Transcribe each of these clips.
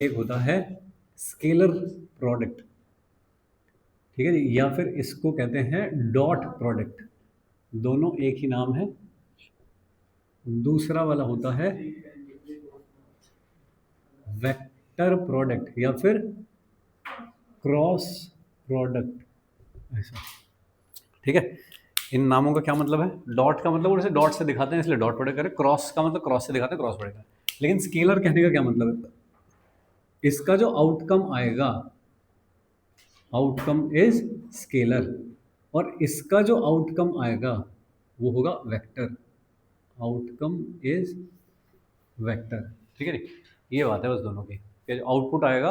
एक होता है स्केलर प्रोडक्ट, ठीक है जी, या फिर इसको कहते हैं डॉट प्रोडक्ट, दोनों एक ही नाम है। दूसरा वाला होता है वेक्टर प्रोडक्ट या फिर क्रॉस प्रोडक्ट, ऐसा, ठीक है। इन नामों का क्या मतलब है? डॉट का मतलब उसे डॉट से दिखाते हैं इसलिए डॉट प्रोडक्ट करें, क्रॉस का मतलब क्रॉस से दिखाते हैं क्रॉस प्रोडक्ट करें। लेकिन स्केलर कहने का क्या मतलब है? इसका जो आउटकम आएगा, आउटकम इज स्केलर, और इसका जो आउटकम आएगा वो होगा वेक्टर, आउटकम इज वेक्टर, ठीक है जी। ये बात है बस दोनों की, कि जो आउटपुट आएगा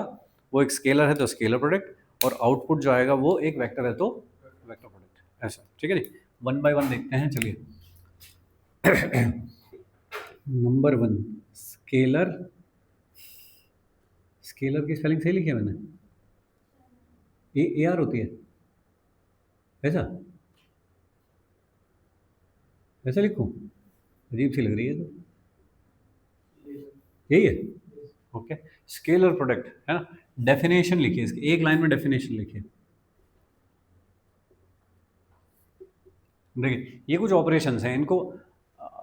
वो एक स्केलर है तो स्केलर प्रोडक्ट, और आउटपुट जो आएगा वो एक वेक्टर है तो वेक्टर प्रोडक्ट, ऐसा, ठीक है जी। वन बाय वन देखते हैं, चलिए। नंबर वन, स्केलर, स्केलर की स्पेलिंग सही लिखी है मैंने? ए आर होती है, ऐसा ऐसा लिखूं? अजीब सी लग रही है तो, यही है, ओके। स्केलर प्रोडक्ट है ना, डेफिनेशन लिखिए इसकी, एक लाइन में डेफिनेशन लिखिए। देखिए ये कुछ ऑपरेशंस हैं, इनको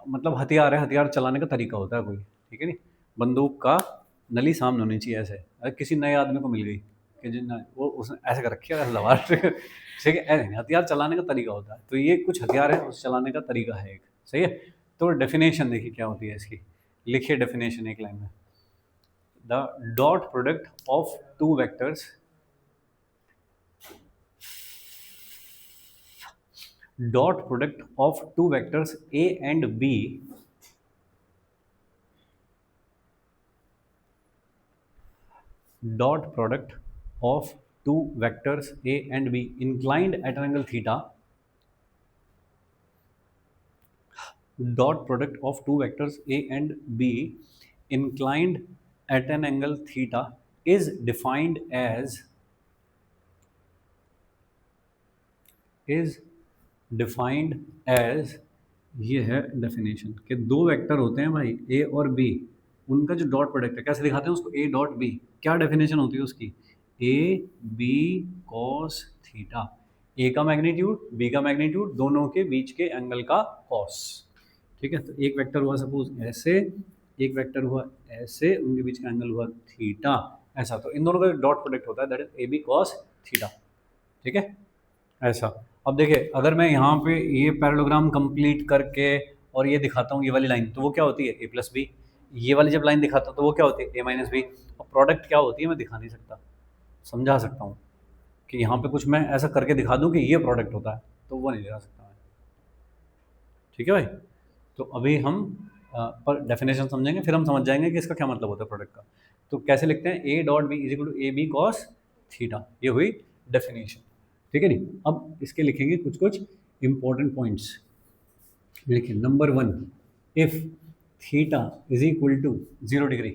मतलब हथियार है, हथियार चलाने का तरीका होता है कोई, ठीक है नहीं। बंदूक का नली सामने होनी चाहिए ऐसे, अगर किसी नए आदमी को मिल गई कि जिन वो उसने ऐसे कर रखी है, ऐसे दबा रखी है, ठीक है, ऐसे नहीं, हथियार चलाने का तरीका होता है, तो ये कुछ हथियार है उस चलाने का तरीका है एक, सही है। तो डेफिनेशन देखिए क्या होती है इसकी, लिखिए डेफिनेशन एक लाइन में। The dot product of two vectors, dot product of two vectors a and b dot product of two vectors a and b inclined at an angle theta, dot product of two vectors a and b inclined at an angle theta is defined as ये है definition, कि दो vector होते हैं भाई ए और B, उनका जो डॉट प्रोडक्ट है, कैसे दिखाते हैं उसको, ए डॉट बी, क्या डेफिनेशन होती है उसकी, ए बी कॉस थीटा, ए का मैग्नीट्यूड बी का मैग्नीट्यूड, दोनों के बीच के एंगल का कॉस, ठीक है। तो एक वेक्टर हुआ सपोज ऐसे, एक वेक्टर हुआ ऐसे, उनके बीच का एंगल हुआ थीटा, ऐसा, तो इन दोनों का डॉट प्रोडक्ट होता है that is A B cos theta, ठीक है, ऐसा। अब देखिए अगर मैं यहाँ पे ये पैरेललोग्राम कंप्लीट करके और ये दिखाता हूँ ये वाली लाइन, तो वो क्या होती है ए प्लस बी, ये वाली जब लाइन दिखाता हूँ तो वो क्या होती है ए माइनस बी, और प्रोडक्ट क्या होती है मैं दिखा नहीं सकता, समझा सकता हूँ कि यहाँ पे कुछ मैं ऐसा करके दिखा दूँ कि ये प्रोडक्ट होता है, तो वो नहीं दिखा सकता मैं, ठीक है भाई। तो अभी हम पर डेफिनेशन समझेंगे, फिर हम समझ जाएंगे कि इसका क्या मतलब होता है प्रोडक्ट का। तो कैसे लिखते हैं, A dot B is equal to A B cos theta, ये हुई डेफिनेशन, ठीक है नहीं। अब इसके लिखेंगे कुछ कुछ इंपॉर्टेंट पॉइंट्स, लिखिए। Number one, if theta is equal to 0 degree,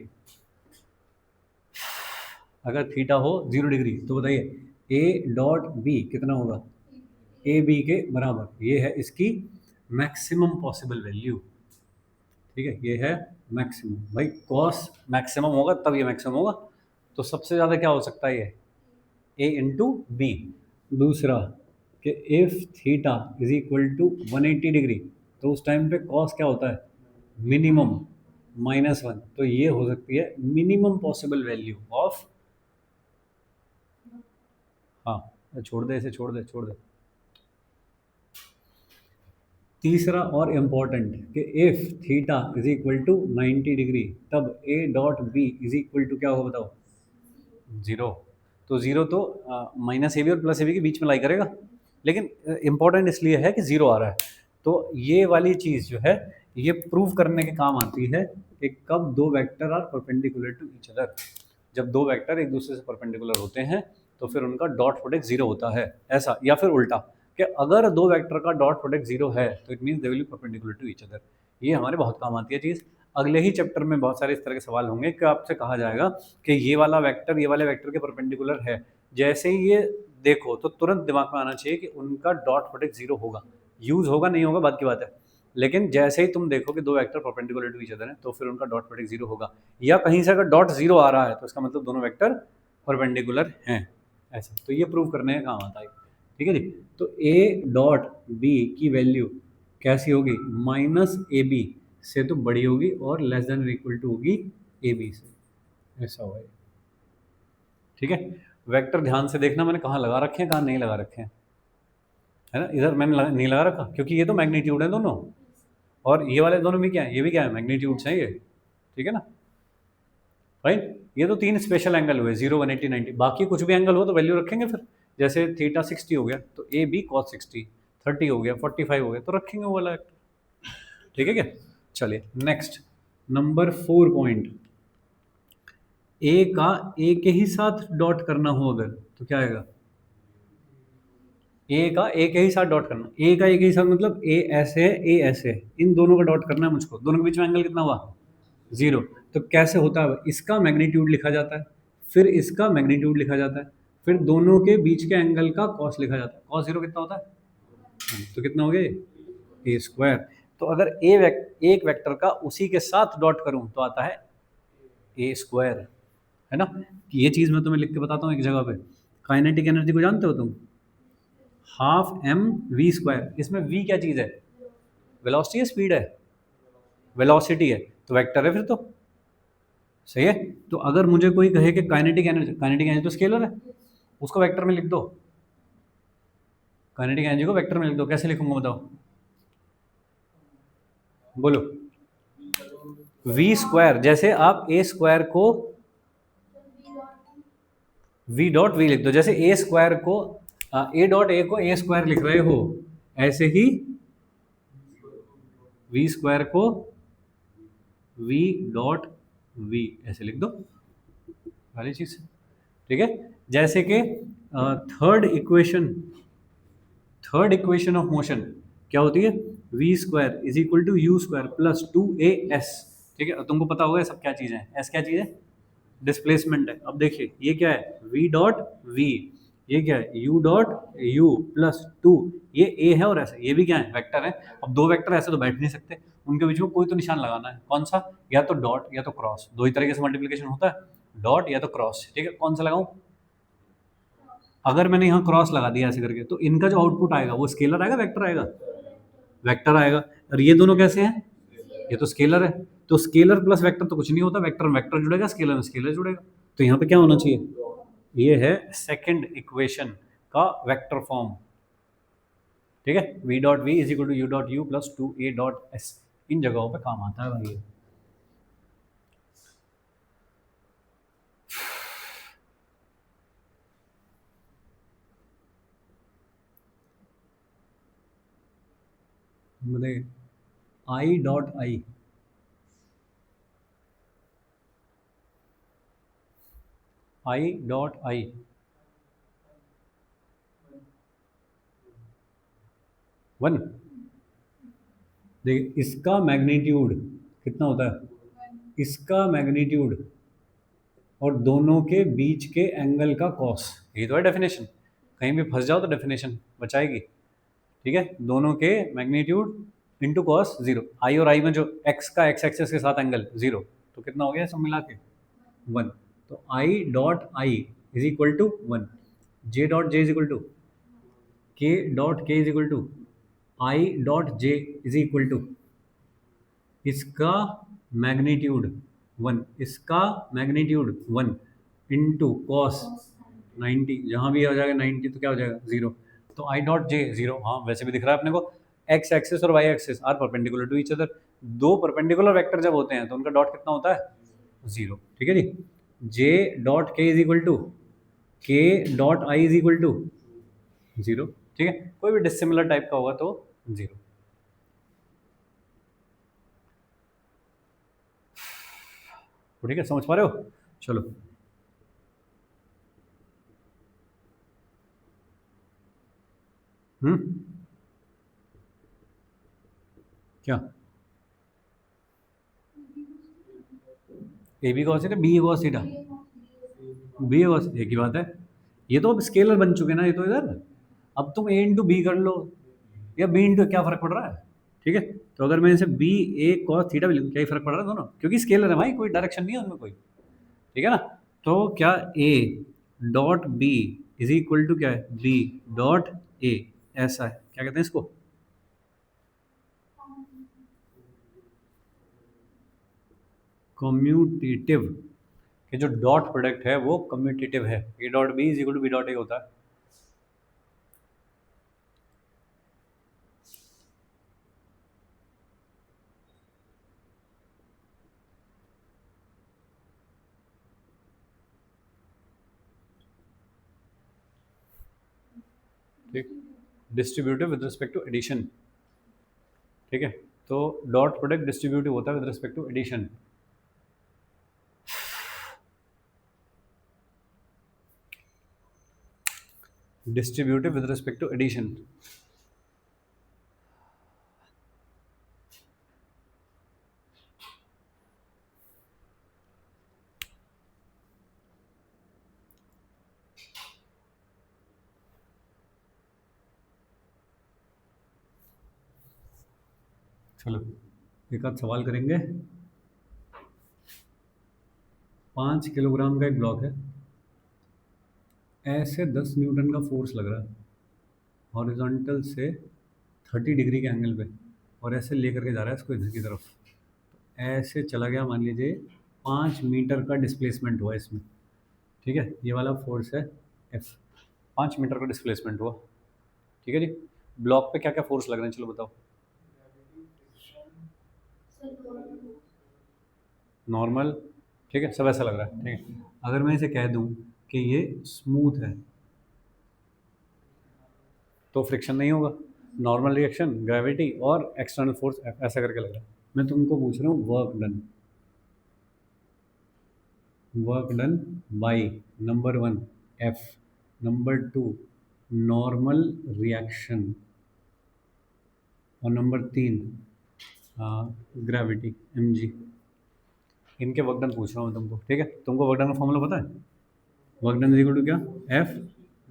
अगर थीटा हो 0 डिग्री तो बताइए ए डॉट बी कितना होगा, ए बी के बराबर, ये है इसकी मैक्सिमम पॉसिबल वैल्यू, ठीक है, ये है मैक्सिमम, भाई कॉस मैक्सिमम होगा तब ये मैक्सिमम होगा, तो सबसे ज़्यादा क्या हो सकता है ये ए इंटू बी। दूसरा कि if theta is equal to 180 degree, तो उस टाइम पे कॉस क्या होता है, मिनिमम -1, तो ये हो सकती है मिनिमम पॉसिबल वैल्यू ऑफ, हाँ छोड़ दे इसे, छोड़ दे छोड़ दे। तीसरा और इम्पॉर्टेंट कि if theta is equal to 90 degree, तब A dot B is equal to क्या होगा बताओ, 0। तो 0 तो माइनस ए बी और प्लस ए बी के बीच में लाई करेगा, लेकिन इम्पॉर्टेंट इसलिए है कि 0 आ रहा है, तो ये वाली चीज़ जो है ये प्रूव करने के काम आती है कि कब दो vector are perpendicular to each other, जब दो वेक्टर एक दूसरे से परपेंडिकुलर होते हैं तो फिर उनका डॉट प्रोडक्ट 0 होता है, ऐसा। या फिर उल्टा कि अगर दो वेक्टर का डॉट प्रोडक्ट 0 है तो it means they will be perpendicular to each other. ये हमारे बहुत काम आती है चीज़। अगले ही चैप्टर में बहुत सारे इस तरह के सवाल होंगे कि आपसे कहा जाएगा कि ये वाला वेक्टर ये वाले वेक्टर के परपेंडिकुलर है, जैसे ही ये देखो तो तुरंत दिमाग में आना चाहिए कि उनका डॉट प्रोडक्ट 0 होगा, यूज़ होगा नहीं होगा बात की बात है, लेकिन जैसे ही तुम देखो कि दो vector perpendicular to each other हैं तो फिर उनका डॉट प्रोडक्ट जीरो होगा, या कहीं से अगर डॉट जीरो आ रहा है तो इसका मतलब दोनों वेक्टर परपेंडिकुलर हैं, ऐसा। तो ये प्रूव करने का काम आता है, ठीक है जी। तो ए डॉट बी की वैल्यू कैसी होगी, माइनस ए बी से तो बड़ी होगी और लेस देन इक्वल टू होगी ए बी से, ऐसा होगा, ठीक है। वेक्टर ध्यान से देखना मैंने कहाँ लगा रखे हैं कहाँ नहीं लगा रखे हैं, है ना। इधर मैंने नहीं लगा रखा क्योंकि ये तो मैग्नीट्यूड है दोनों, और ये वाले दोनों भी क्या है, ये भी क्या है, मैग्नीट्यूड्स हैं ये, ठीक है ना भाई। ये तो तीन स्पेशल एंगल हुए, 0, 180, 90। बाकी कुछ भी एंगल हो तो वैल्यू रखेंगे फिर, जैसे थीटा 60 हो गया तो ए बी कॉस 60, 30 हो गया, 45 हो गया तो रखेंगे वो वाला वेक्टर, ठीक है क्या। चलिए नेक्स्ट, नंबर 4 पॉइंट, ए का ए के ही साथ डॉट करना हो अगर तो क्या आएगा, ए का ए के ही साथ डॉट करना, ए का ए के ही साथ मतलब ए ऐसे है, ए ऐसे है, इन दोनों का डॉट करना है मुझको, दोनों के बीच में एंगल कितना हुआ, 0। तो कैसे होता है, इसका मैग्नीट्यूड लिखा जाता है, फिर इसका मैग्नीट्यूड लिखा जाता है, फिर दोनों के बीच के एंगल का कॉस लिखा जाता है। कॉस 0 कितना होता है, तो कितना हो गया, ए स्क्वायर। तो अगर एक वेक्टर का उसी के साथ डॉट करूं तो आता है ए स्क्वायर, है ना। ये चीज़ मैं तुम्हें लिख के बताता हूँ एक जगह पे, काइनेटिक एनर्जी को जानते हो तुम, हाफ एम वी स्क्वायर। इसमें वी क्या चीज़ है, वेलोसिटी है, स्पीड है, वेलोसिटी है, तो वेक्टर है फिर तो, सही है। तो अगर मुझे कोई कहे कि काइनेटिक एनर्जी तो स्केलर है, उसको वेक्टर में लिख दो, काइनेटिक एनर्जी को वेक्टर में लिख दो, कैसे लिखूंगा बताओ, बोलो। वी स्क्वायर, जैसे आप ए स्क्वायर को वी डॉट वी लिख दो, जैसे ए स्क्वायर को ए डॉट ए को ए स्क्वायर लिख रहे हो, ऐसे ही वी स्क्वायर को वी डॉट वी ऐसे लिख दो, वाली चीज, ठीक है। जैसे कि थर्ड इक्वेशन ऑफ मोशन क्या होती है, V square is equal to U square plus 2as, ठीक है। तुमको पता होगा सब क्या चीज़ है, एस क्या चीज़ है, डिस्प्लेसमेंट है। अब देखिए ये क्या है, v डॉट v, ये क्या है, u डॉट u प्लस 2, ये a है और ऐसा ये भी क्या है, वेक्टर है। अब दो वेक्टर ऐसे तो बैठ नहीं सकते, उनके बीच में कोई तो निशान लगाना है, कौन सा, या तो डॉट या तो क्रॉस, दो ही तरीके से मल्टीप्लिकेशन होता है, डॉट या तो क्रॉस, ठीक है। कौन सा लगाऊं, अगर मैंने यहाँ क्रॉस लगा दिया ऐसे करके तो इनका जो आउटपुट आएगा वो स्केलर आएगा, वेक्टर आएगा, वेक्टर आएगा। और ये दोनों कैसे हैं, ये तो स्केलर है, तो स्केलर प्लस वेक्टर तो कुछ नहीं होता, वेक्टर में वेक्टर जुड़ेगा, स्केलर में स्केलर जुड़ेगा। तो यहाँ पे क्या होना चाहिए, ये है सेकंड इक्वेशन का वेक्टर फॉर्म, ठीक है। v dot v is equal to u dot u plus 2a dot s, इन जगहों पे काम आता है भाई ये। बताइए i dot i, i dot i, one. देखिए इसका मैग्नीट्यूड कितना होता है, इसका मैग्नीट्यूड और दोनों के बीच के एंगल का कॉस, ये तो है डेफिनेशन। कहीं भी फंस जाओ तो डेफिनेशन बचाएगी, ठीक है। दोनों के मैग्नीट्यूड इंटू कॉस 0, आई और आई में जो एक्स का एक्स एक्सेस के साथ एंगल 0, तो कितना हो गया सब मिला के 1। तो I dot I is equal to 1, J dot J is equal to K dot K is equal to I dot J is equal to इसका मैग्नीट्यूड 1, इसका मैग्नीट्यूड 1 इंटू कॉस 90, जहाँ भी आ जाएगा 90 तो क्या हो जाएगा 0। तो आई डॉट जे 0, हाँ वैसे भी दिख रहा है अपने को, एक्स एक्सिस और Y axis are perpendicular to each other. दो परपेंडिकुलर वेक्टर जब होते हैं तो उनका डॉट कितना होता है, 0, ठीक है जी। J dot K is equal to K dot I is equal to 0, ठीक है। कोई भी डिसिमिलर टाइप का होगा तो 0। ठीक है, समझ पा रहे हो, चलो। क्या A B cos theta, B cos theta, B cos, एक ही बात है। ये तो अब स्केलर बन चुके ना, ये तो इधर, अब तुम ए इंटू बी कर लो या बी इंटू, क्या फर्क पड़ रहा है, ठीक है। तो अगर मैं इसे बी ए कॉस थीटा भी लिखूँ, क्या ही फर्क पड़ रहा है दोनों, क्योंकि स्केलर है भाई, कोई डायरेक्शन नहीं है उनमें कोई, ठीक है ना। तो क्या A dot B is equal to क्या है, बी डॉट ए, ऐसा है, क्या कहते हैं इसको, कम्यूटेटिव, कि जो डॉट प्रोडक्ट है वो कम्यूटेटिव है, A dot B is equal to B dot A होता है। ठीक, distributive with respect to addition, ठीक है, तो डॉट प्रोडक्ट डिस्ट्रीब्यूटिव होता है with respect to addition. Distributive with respect to addition, चलो एक आध सवाल करेंगे। 5 किलोग्राम का एक ब्लॉक है, ऐसे 10 न्यूटन का फोर्स लग रहा है हॉरिजॉन्टल से 30 डिग्री के एंगल पे, और ऐसे लेकर के जा रहा है इसको इधर की तरफ, ऐसे चला गया, मान लीजिए 5 मीटर का डिस्प्लेसमेंट हुआ इसमें, ठीक है, ये वाला फोर्स है एफ, 5 मीटर का डिस्प्लेसमेंट हुआ, ठीक है जी। ब्लॉक पे क्या क्या फोर्स लग रहे हैं, चलो बताओ। नॉर्मल, ठीक है, सब ऐसा लग रहा है, ठीक है। अगर मैं इसे कह दूं कि ये स्मूथ है, तो फ्रिक्शन नहीं होगा, नॉर्मल रिएक्शन, ग्रेविटी और एक्सटर्नल फोर्स ऐसा करके लग रहा है। मैं तुमको पूछ रहा हूँ work done, work done by number 1 F, number 2 normal reaction, और नंबर 3 ग्रेविटी एम जी। इनके वर्क डन पूछ रहा हूँ मैं तुमको, ठीक है। तुमको वर्क डन का फॉर्मूला पता है, work done is equal to क्या, एफ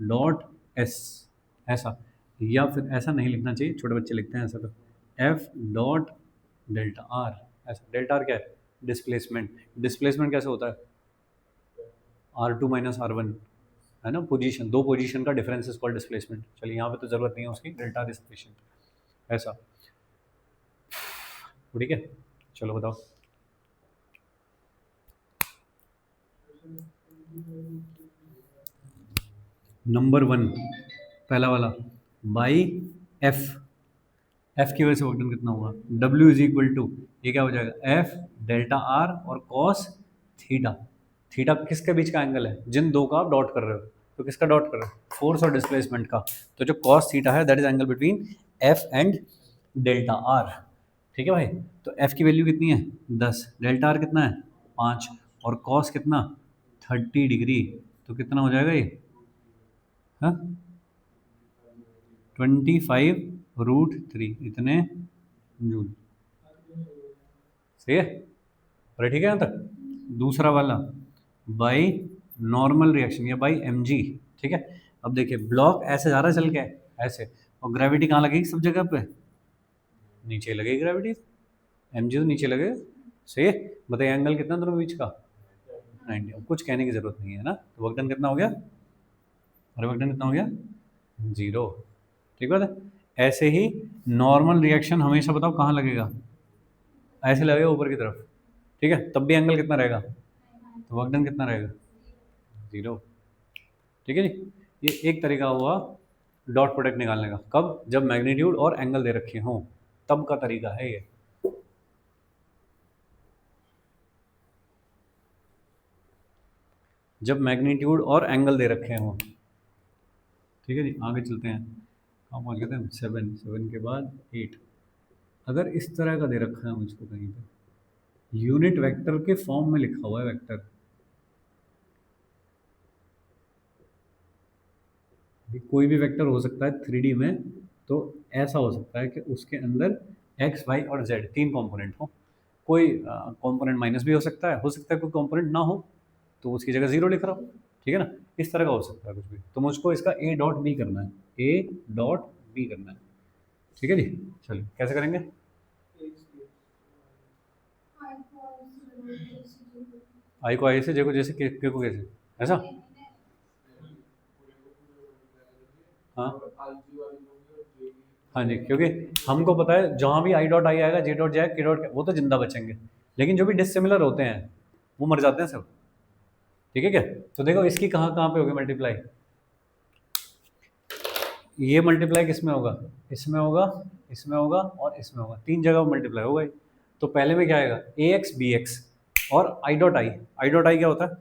डॉट एस, ऐसा, या फिर ऐसा नहीं लिखना चाहिए, छोटे बच्चे लिखते हैं ऐसा, तो एफ डॉट डेल्टा आर, ऐसा। डेल्टा आर क्या है, डिस्प्लेसमेंट, डिस्प्लेसमेंट कैसे होता है, R2 - R1, है ना, पोजीशन, दो पोजीशन का डिफरेंस इज कॉल्ड डिस्प्लेसमेंट। चलिए यहाँ पे तो जरूरत नहीं है उसकी, डेल्टा आर इज सफिशिएंट, ऐसा, ठीक है। चलो बताओ। नंबर 1 पहला वाला बाई एफ, एफ की वजह से वर्क डन कितना हुआ, W इज इक्वल टू, ये क्या हो जाएगा, एफ डेल्टा आर और कॉस थीटा, थीटा किसके बीच का एंगल है, जिन दो का आप डॉट कर रहे हो, तो किसका डॉट कर रहे हो, फोर्स और डिस्प्लेसमेंट का, तो जो कॉस थीटा है that is angle between F and delta R, ठीक है भाई। तो एफ की वैल्यू कितनी है 10, डेल्टा आर कितना है 5, और कॉस कितना 30 डिग्री, तो कितना हो जाएगा ये, हाँ 25√3 इतने जूल, सही है, अरे ठीक है यहाँ तक। दूसरा वाला बाई नॉर्मल रिएक्शन या बाई एम जी, ठीक है। अब देखिए ब्लॉक ऐसे जा रहा है चल के ऐसे, और ग्रेविटी कहाँ लगेगी सब जगह पे, नीचे लगेगी ग्रेविटी, एम जी तो नीचे लगेगा, सही है। बताइए एंगल कितना दोनों बीच का, 90, अब कुछ कहने की जरूरत नहीं है ना। तो वर्क डन कितना हो गया, अरे वर्क डन कितना हो गया 0, ठीक बात है। ऐसे ही नॉर्मल रिएक्शन हमेशा बताओ कहाँ लगेगा, ऐसे लगेगा ऊपर की तरफ, ठीक है, तब भी एंगल कितना रहेगा, तो वर्क डन कितना रहेगा 0, ठीक है जी। ये एक तरीका हुआ डॉट प्रोडक्ट निकालने का, कब, जब मैग्नीट्यूड और एंगल दे रखे हों, तब का तरीका है ये। जब मैग्नीट्यूड और एंगल दे रखे हों, ठीक है जी। आगे चलते हैं, कहाँ पहुँच गए थे हम, 7, 7 के बाद 8। अगर इस तरह का दे रखा है मुझको कहीं पे, यूनिट वेक्टर के फॉर्म में लिखा हुआ है वेक्टर, कोई भी वेक्टर हो सकता है 3D में, तो ऐसा हो सकता है कि उसके अंदर एक्स वाई और जेड 3 कंपोनेंट हो, कोई कंपोनेंट माइनस भी हो सकता है कोई कंपोनेंट ना हो, तो उसकी जगह 0 लिख रहा हूँ, ठीक है ना। इस तरह का हो सकता है कुछ भी, तो मुझको इसका ए डॉट बी करना है, ए डॉट बी करना है, ठीक है जी। चलिए कैसे करेंगे, आई को आई से, जे को जैसे, के को कैसे, ऐसा। हाँ हाँ जी, क्योंकि हमको पता है जहाँ भी आई डॉट आई आएगा, जे डॉट जाएगा, के डॉट, वो तो जिंदा बचेंगे, लेकिन जो भी डिसिमिलर होते हैं वो मर जाते हैं सब। ठीक है क्या? तो देखो इसकी कहाँ कहाँ पे होगी मल्टीप्लाई, ये मल्टीप्लाई किस में होगा, इसमें होगा, इसमें होगा और इसमें होगा, तीन जगह मल्टीप्लाई होगा। तो पहले में क्या आएगा, ए एक्स बी एक्स और आई डॉट आई क्या होता है,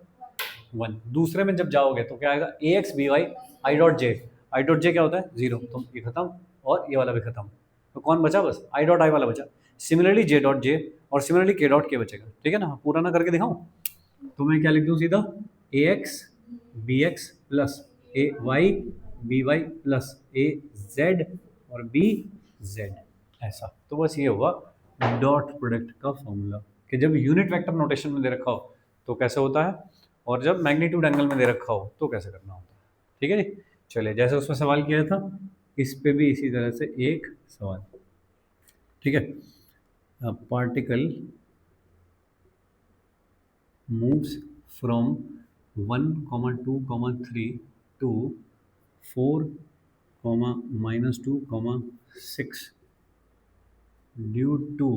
वन। दूसरे में जब जाओगे तो क्या आएगा, a x b y i dot j क्या होता है, जीरो। तो ये खत्म और ये वाला भी खत्म। तो कौन बचा, बस आई डॉट आई वाला बचा। सिमिलरली जे डॉट जे और सिमिलरली के डॉट के बचेगा। ठीक है ना, पूरा ना करके दिखाऊं तो मैं क्या लिख दूँ सीधा, ए एक्स बी एक्स प्लस ए वाई बी वाई प्लस ए जेड और बी जेड, ऐसा। तो बस ये होगा डॉट प्रोडक्ट का फॉर्मूला, कि जब यूनिट वेक्टर नोटेशन में दे रखा हो तो कैसे होता है, और जब मैग्नीट्यूड एंगल में दे रखा हो तो कैसे करना होता है। ठीक है जी। चलिए, जैसे उसमें सवाल किया था, इस पे भी इसी तरह से एक सवाल। ठीक है, particle moves from 1 comma 2 comma 3 to 4 comma minus 2 comma 6 due to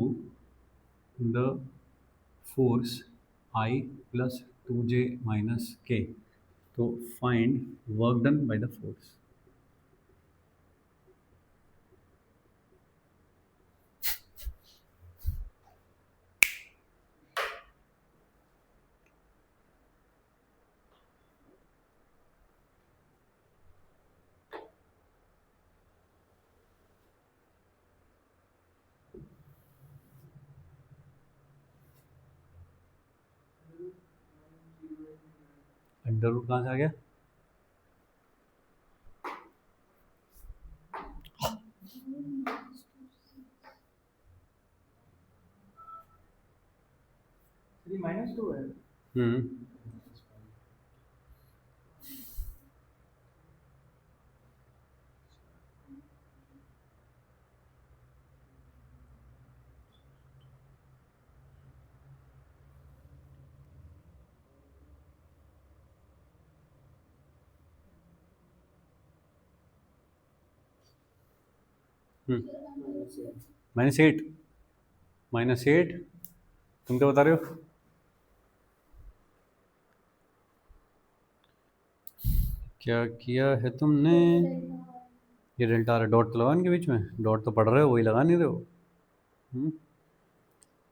the force I plus 2j minus k. तो find work done by the force. Under root कहाँ से आ गया, -2 है। हम्म -8 -8, तुम क्या बता रहे हो, क्या किया है तुमने। ये डेल्टा आ रहा है, डॉट तो लगा इनके बीच में, डॉट तो पढ़ रहे हो, वही लगा नहीं रहे हो। हम्म,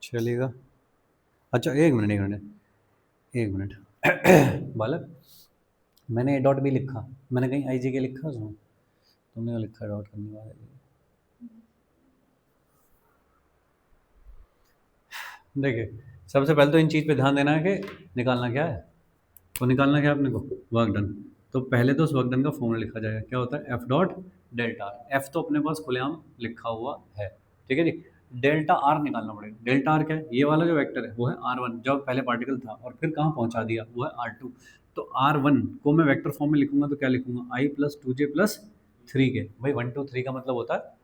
चलेगा। अच्छा एक मिनट बालक, मैंने ए डॉट भी लिखा, मैंने कहीं आई जी के लिखा उसमें, तुमने लिखा डॉट करने वाले। देखिए, सबसे पहले तो इन चीज़ पे ध्यान देना है कि निकालना क्या है। तो निकालना क्या है अपने को, वर्क डन। तो पहले तो उस वर्क डन का फॉर्मूला लिखा जाएगा, क्या होता है, F dot delta R. F तो अपने पास खुलेआम लिखा हुआ है, ठीक है जी। डेल्टा आर निकालना पड़ेगा। डेल्टा आर क्या है, ये वाला जो वेक्टर है वो है आर वन, जो पहले पार्टिकल था और फिर कहाँ पहुंचा दिया, वो है आर टू। तो आर वन को मैं वेक्टर फॉर्म में लिखूंगा तो क्या लिखूंगा, आई प्लस टू जे प्लस थ्री के। भाई 1 2 3 का मतलब होता है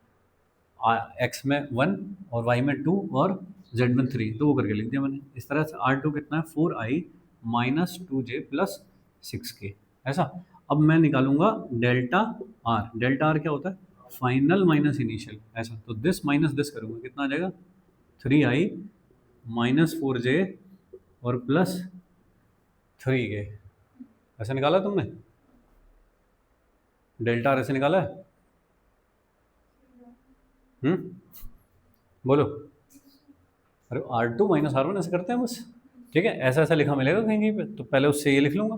एक्स में 1 और वाई में 2 और जेड में 3, तो वो करके लिख दिया मैंने इस तरह से। आर टू कितना है, 4i माइनस टू जे प्लस 6k, ऐसा। अब मैं निकालूंगा डेल्टा आर। डेल्टा आर क्या होता है, फाइनल माइनस इनिशियल, ऐसा। तो दिस माइनस दिस करूंगा, कितना आ जाएगा, 3i माइनस 4j और प्लस 3k। ऐसा निकाला तुमने, डेल्टा आर ऐसे निकाला है। बोलो। अरे R two minus R one ऐसे करते हैं बस। ठीक है, ऐसा ऐसा लिखा मिलेगा कहीं कहीं पे, तो पहले उससे ये लिख लूंगा,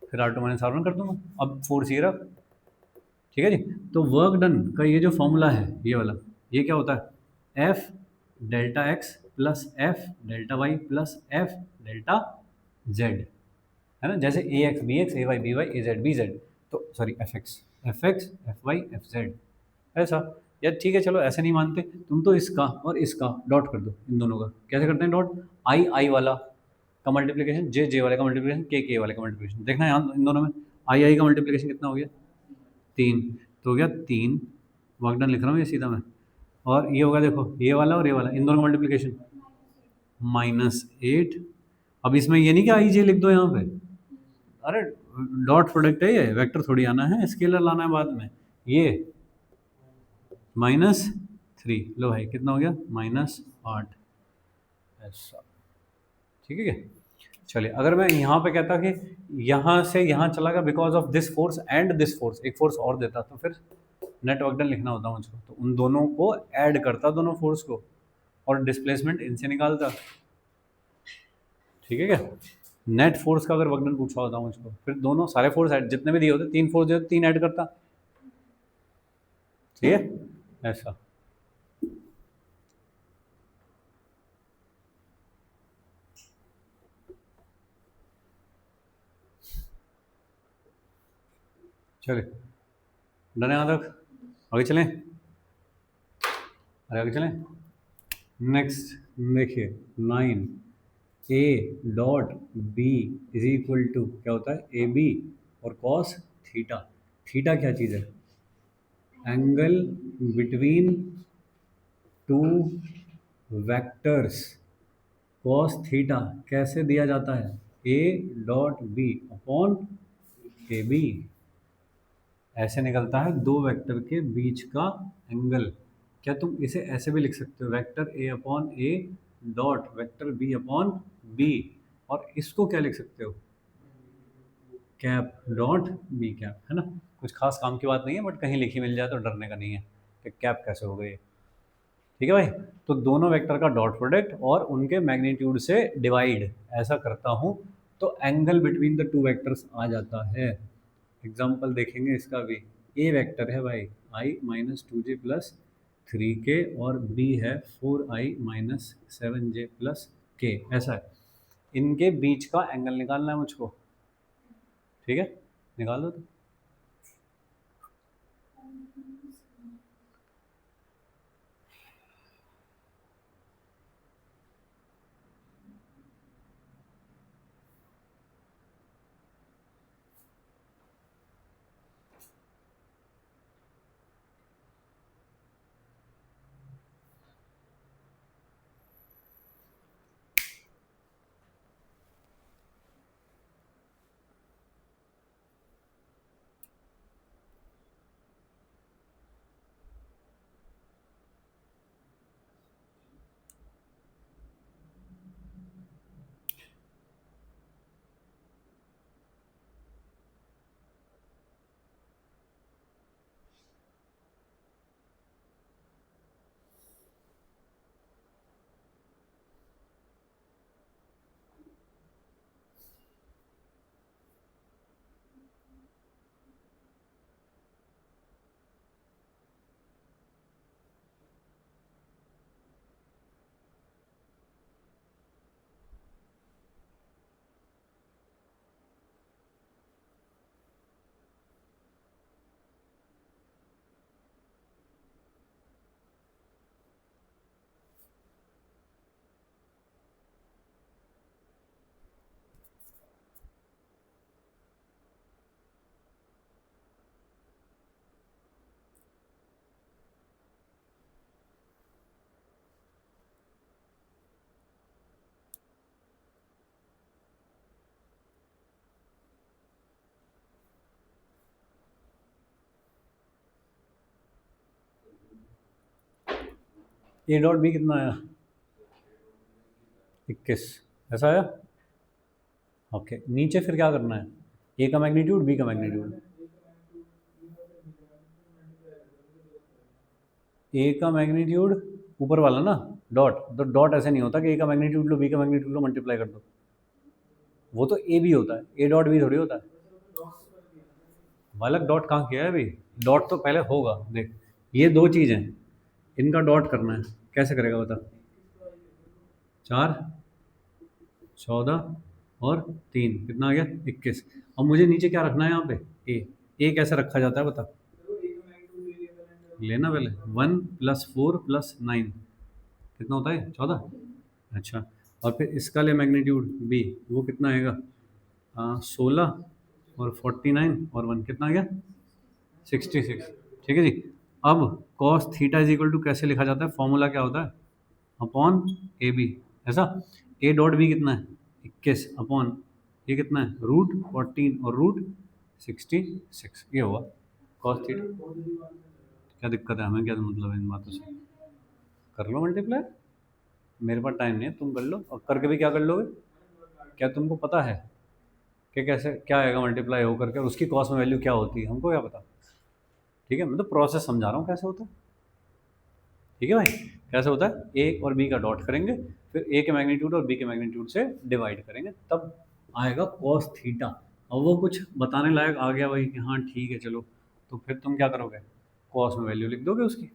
फिर R two minus R one कर दूंगा। अब फोर्स ये रहा। ठीक है जी। तो वर्क डन का ये जो फॉर्मूला है, ये वाला, ये क्या होता है, F delta X plus F delta Y plus F delta Z, है ना। जैसे A x B X, A Y B Y, A Z B Z. तो sorry, F X F Y F Z, ऐसा। यार ठीक है, चलो ऐसे नहीं मानते तुम, तो इसका और इसका डॉट कर दो, इन दोनों का कैसे करते हैं डॉट, आई आई वाला का मल्टीप्लिकेशन, जे जे वाले का मल्टीप्लिकेशन, के वाले का मल्टीप्लिकेशन। देखना यहाँ इन दोनों में आई आई का मल्टीप्लिकेशन कितना हो गया, 3। तो हो गया 3, वर्कडन लिख रहा हूँ ये सीधा मैं। और ये होगा, देखो ये वाला और ये वाला, इन दोनों का मल्टीप्लिकेशन -8। अब इसमें ये नहीं कि आई जे लिख दो यहाँ पे, अरे डॉट प्रोडक्ट है, ये वेक्टर थोड़ी आना है, स्केलर लाना है बाद में। ये -3, लो भाई कितना हो गया, -8, ऐसा, ठीक है क्या। चलिए अगर मैं यहाँ पे कहता कि यहाँ से यहाँ चला गया because of this force and this force, एक फोर्स और देता, तो फिर नेट वर्क डन लिखना होता मुझको, तो उन दोनों को ऐड करता, दोनों फोर्स को, और डिस्प्लेसमेंट इनसे निकालता, ठीक है क्या। नेट फोर्स का अगर वर्क डन पूछा होता मुझको, फिर दोनों सारे फोर्स ऐड, जितने भी दिए होते, 3 फोर्स दिए, 3 ऐड करता, ठीक है ऐसा। चलिए डन है यहाँ तक, आगे चलें, अरे आगे चलें। नेक्स्ट देखिए 9, A dot B is equal to क्या होता है, ए बी और कॉस थीटा। थीटा क्या चीज़ है, angle between two vectors. Cos theta कैसे दिया जाता है, A dot B upon A B, ऐसे निकलता है दो वेक्टर के बीच का एंगल। क्या तुम इसे ऐसे भी लिख सकते हो, vector A upon A dot vector B upon B, और इसको क्या लिख सकते हो, कैप डॉट बी कैप, है ना। कुछ खास काम की बात नहीं है, बट कहीं लिखी मिल जाए तो डरने का नहीं है कि कैप कैसे हो गई, ठीक है भाई। तो दोनों वेक्टर का डॉट प्रोडक्ट और उनके मैग्नीट्यूड से डिवाइड ऐसा करता हूँ, तो angle between the two vectors आ जाता है। एग्जाम्पल देखेंगे इसका भी, ए वेक्टर है भाई i-2j+3k और बी है 4i-7j+k, ऐसा है। इनके बीच का एंगल निकालना है मुझको, ठीक है, निकाल दो तो। ए डॉट बी कितना आया, 21, ऐसा आया। ओके नीचे फिर क्या करना है, ए का मैग्नीट्यूड बी का मैग्नीट्यूड, ए का मैग्नीट्यूड ऊपर वाला ना डॉट, तो डॉट ऐसे नहीं होता कि ए का मैग्नीट्यूड लो बी का मैग्नीट्यूड लो मल्टीप्लाई कर दो, वो तो ए बी होता है, ए डॉट बी थोड़ी होता है। बालक डॉट कहाँ किया है अभी, डॉट तो पहले होगा, देख ये दो चीज़ हैं, इनका डॉट करना है, कैसे करेगा बता, 4, 14 और 3 कितना आ गया, 21। अब मुझे नीचे क्या रखना है यहाँ पे, ए कैसे रखा जाता है बता, लेना पहले 1 + 4 + 9 कितना होता है, 14, अच्छा। और फिर इसका ले मैग्नीट्यूड बी, वो कितना आएगा, 16 और 49 और 1 कितना आ गया, 66, ठीक है जी। अब cos theta is equal to कैसे लिखा जाता है, फॉर्मूला क्या होता है, अपॉन ए बी, ऐसा। ए डॉट बी कितना है, किस अपॉन ये कितना है रूट 14 और रूट 66 ये हुआ कॉस थीटा। क्या दिक्कत है हमें क्या मतलब है इन बातों से। कर लो मल्टीप्लाई, मेरे पास टाइम नहीं है, तुम कर लो और करके भी क्या कर लोगे। क्या तुमको पता है कि कैसे क्या आएगा मल्टीप्लाई हो करके और उसकी कॉस्ट में वैल्यू क्या होती है, हमको क्या पता। ठीक है, मैं तो प्रोसेस समझा रहा हूँ कैसे होता है। ठीक है भाई, कैसे होता है ए और बी का डॉट करेंगे, फिर ए के मैग्नीट्यूड और बी के मैग्नीट्यूड से डिवाइड करेंगे, तब आएगा कॉस थीटा। और वो कुछ बताने लायक आ गया भाई कि हाँ ठीक है चलो, तो फिर तुम क्या करोगे, कॉस में वैल्यू लिख दोगे उसकी।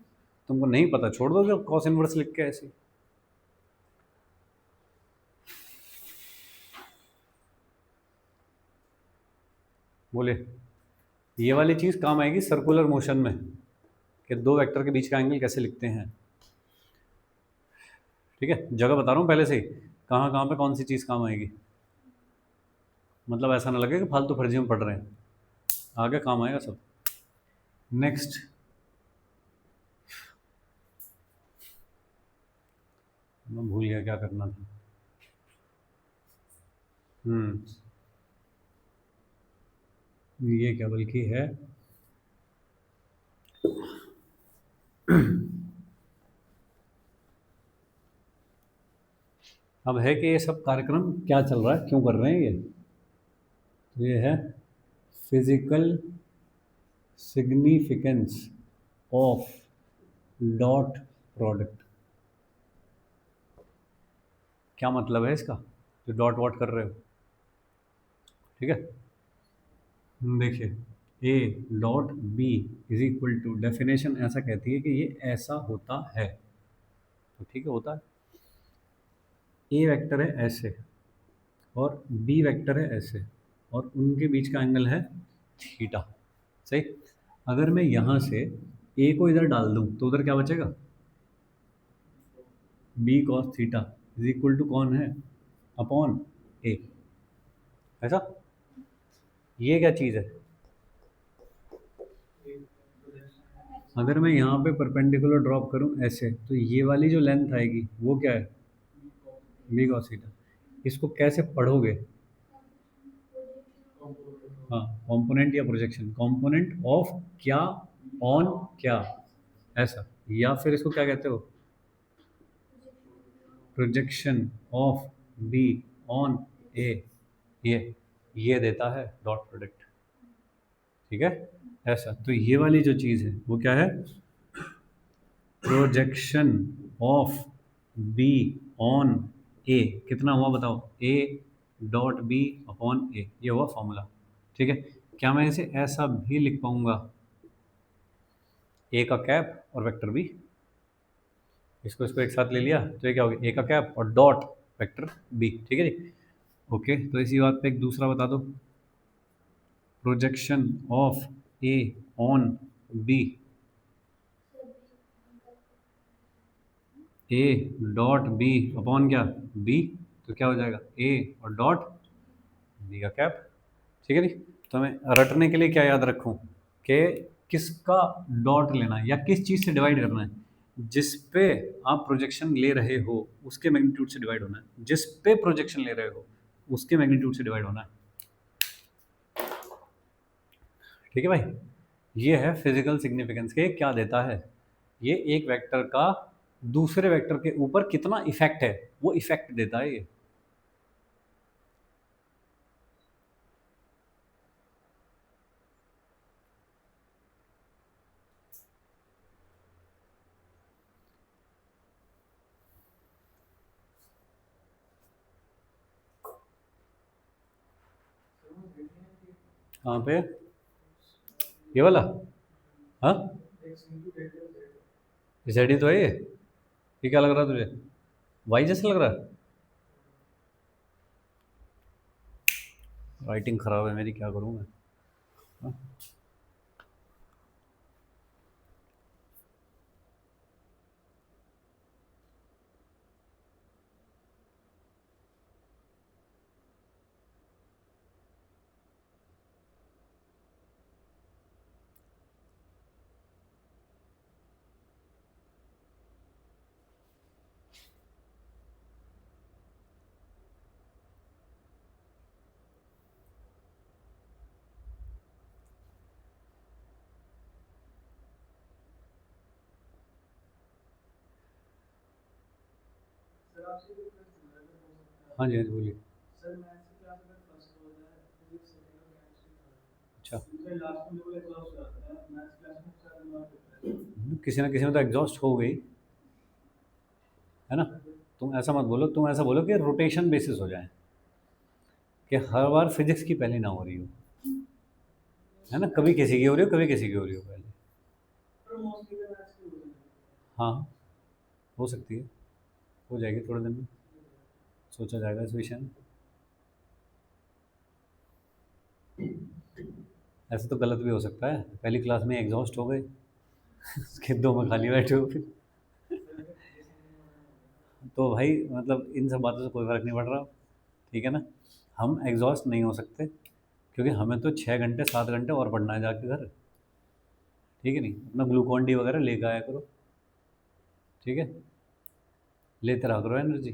तुमको नहीं पता छोड़ दोगे कॉस इनवर्स लिख के ऐसे। बोले ये वाली चीज़ काम आएगी सर्कुलर मोशन में कि दो वेक्टर के बीच का एंगल कैसे लिखते हैं। ठीक है, जगह बता रहा हूँ पहले से ही कहाँ कहाँ पे कौन सी चीज़ काम आएगी, मतलब ऐसा ना लगे कि फालतू फर्जी में पढ़ रहे हैं, आगे काम आएगा सब। नेक्स्ट मैं भूल गया क्या करना था। ये क्या बल्कि है अब है कि ये सब कार्यक्रम क्या चल रहा है, क्यों कर रहे हैं ये है physical significance of dot product. क्या मतलब है इसका जो डॉट वॉट कर रहे हो। ठीक है, देखिए A dot B is equal to definition ऐसा कहती है कि ये ऐसा होता है, तो ठीक है होता है। ए वेक्टर है ऐसे और बी वेक्टर है ऐसे और उनके बीच का एंगल है थीटा। सही, अगर मैं यहाँ से ए को इधर डाल दूँ तो उधर क्या बचेगा, B cos theta is equal to कौन है, अपॉन ए। ऐसा, ये क्या चीज़ है। अगर मैं यहाँ पे परपेंडिकुलर ड्रॉप करूँ ऐसे तो ये वाली जो लेंथ आएगी वो क्या है, बी कॉस थीटा। इसको कैसे पढ़ोगे, हाँ कंपोनेंट या प्रोजेक्शन, कंपोनेंट ऑफ क्या ऑन क्या, ऐसा। या फिर इसको क्या कहते हो, प्रोजेक्शन ऑफ बी ऑन ए, ये देता है डॉट प्रोडक्ट। ठीक है, ऐसा। तो ये वाली जो चीज़ है वो क्या है, प्रोजेक्शन ऑफ बी ऑन ए कितना हुआ बताओ, ए डॉट बी अपॉन ए, ये हुआ फॉर्मूला। ठीक है, क्या मैं इसे ऐसा भी लिख पाऊंगा, ए का कैप और वेक्टर बी, इसको इसको एक साथ ले लिया तो ये क्या हो गया, ए का कैप और डॉट वेक्टर बी। ठीक है जी, ओके। तो इसी बात पे एक दूसरा बता दो, projection of A on B, A dot B upon क्या बी, तो क्या हो जाएगा ए और डॉट बी का कैप। ठीक है जी, तो हमें रटने के लिए क्या याद रखूं कि किसका डॉट लेना है या किस चीज़ से डिवाइड करना है, जिस पे आप प्रोजेक्शन ले रहे हो उसके मैग्नीट्यूड से डिवाइड होना है, जिस पे प्रोजेक्शन ले रहे हो उसके मैग्नीट्यूड से डिवाइड होना है। ठीक है भाई, ये है फिजिकल सिग्निफिकेंस के क्या देता है, ये एक वेक्टर का दूसरे वेक्टर के ऊपर कितना इफेक्ट है वो इफेक्ट देता है ये। कहाँ पे, ये वाला, हाँ जेड ही तो है ये क्या लग रहा है तुझे, वाई जैसे लग रहा है। राइटिंग खराब है मेरी, क्या करूँ मैं, हाँ? आपसे रिक्वेस्ट है अगर हो सकता है हाँ जी, हाँ जी, बोलिए। सर मैथ्स की क्लास अगर फर्स्ट हो जाए फिजिक्स सेकंड और केमिस्ट्री थर्ड अच्छा, क्योंकि लास्ट में लेवल एग्जॉस्ट हो जाता है मैथ्स क्लास में सारा दिमाग होता है किसी ना किसी में तो एग्जॉस्ट हो गई, है ना? तुम ऐसा मत बोलो, तुम ऐसा बोलो कि रोटेशन बेसिस हो जाए, कि हर बार फिजिक्स की पहली ना हो रही हो, है ना? कभी किसी की हो रही हो, कभी किसी की हो रही हो पहले। पर मोस्टली तो मैथ्स की हो जाती हाँ, हो सकती है, हो जाएगी थोड़े दिन में, सोचा जाएगा इस विषय में। ऐसे तो गलत भी हो सकता है, पहली क्लास में एग्जॉस्ट हो गए, उसके दो में खाली बैठे हो फिर, तो भाई मतलब इन सब बातों से कोई फ़र्क नहीं पड़ रहा, ठीक है ना? हम एग्जॉस्ट नहीं हो सकते, क्योंकि हमें तो 6 घंटे 7 घंटे और पढ़ना है जाके घर, ठीक है नहीं? अपना ग्लूकॉन डी वगैरह लेकर आया करो, ठीक है? लेते रहा करो एनर्जी,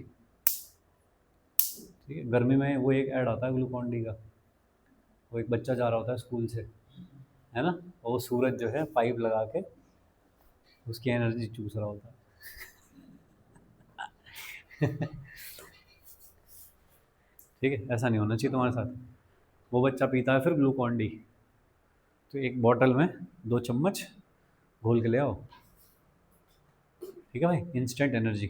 ठीक है? गर्मी में वो एक ऐड आता है ग्लूकॉन डी का, वो एक बच्चा जा रहा होता है स्कूल से, है ना? और वो सूरज जो है पाइप लगा के उसकी एनर्जी चूस रहा होता है। ठीक है, ऐसा नहीं होना चाहिए तुम्हारे साथ। वो बच्चा पीता है फिर ग्लूकॉन डी, तो एक बॉटल में 2 चम्मच घोल के ले आओ, ठीक है भाई? Instant energy.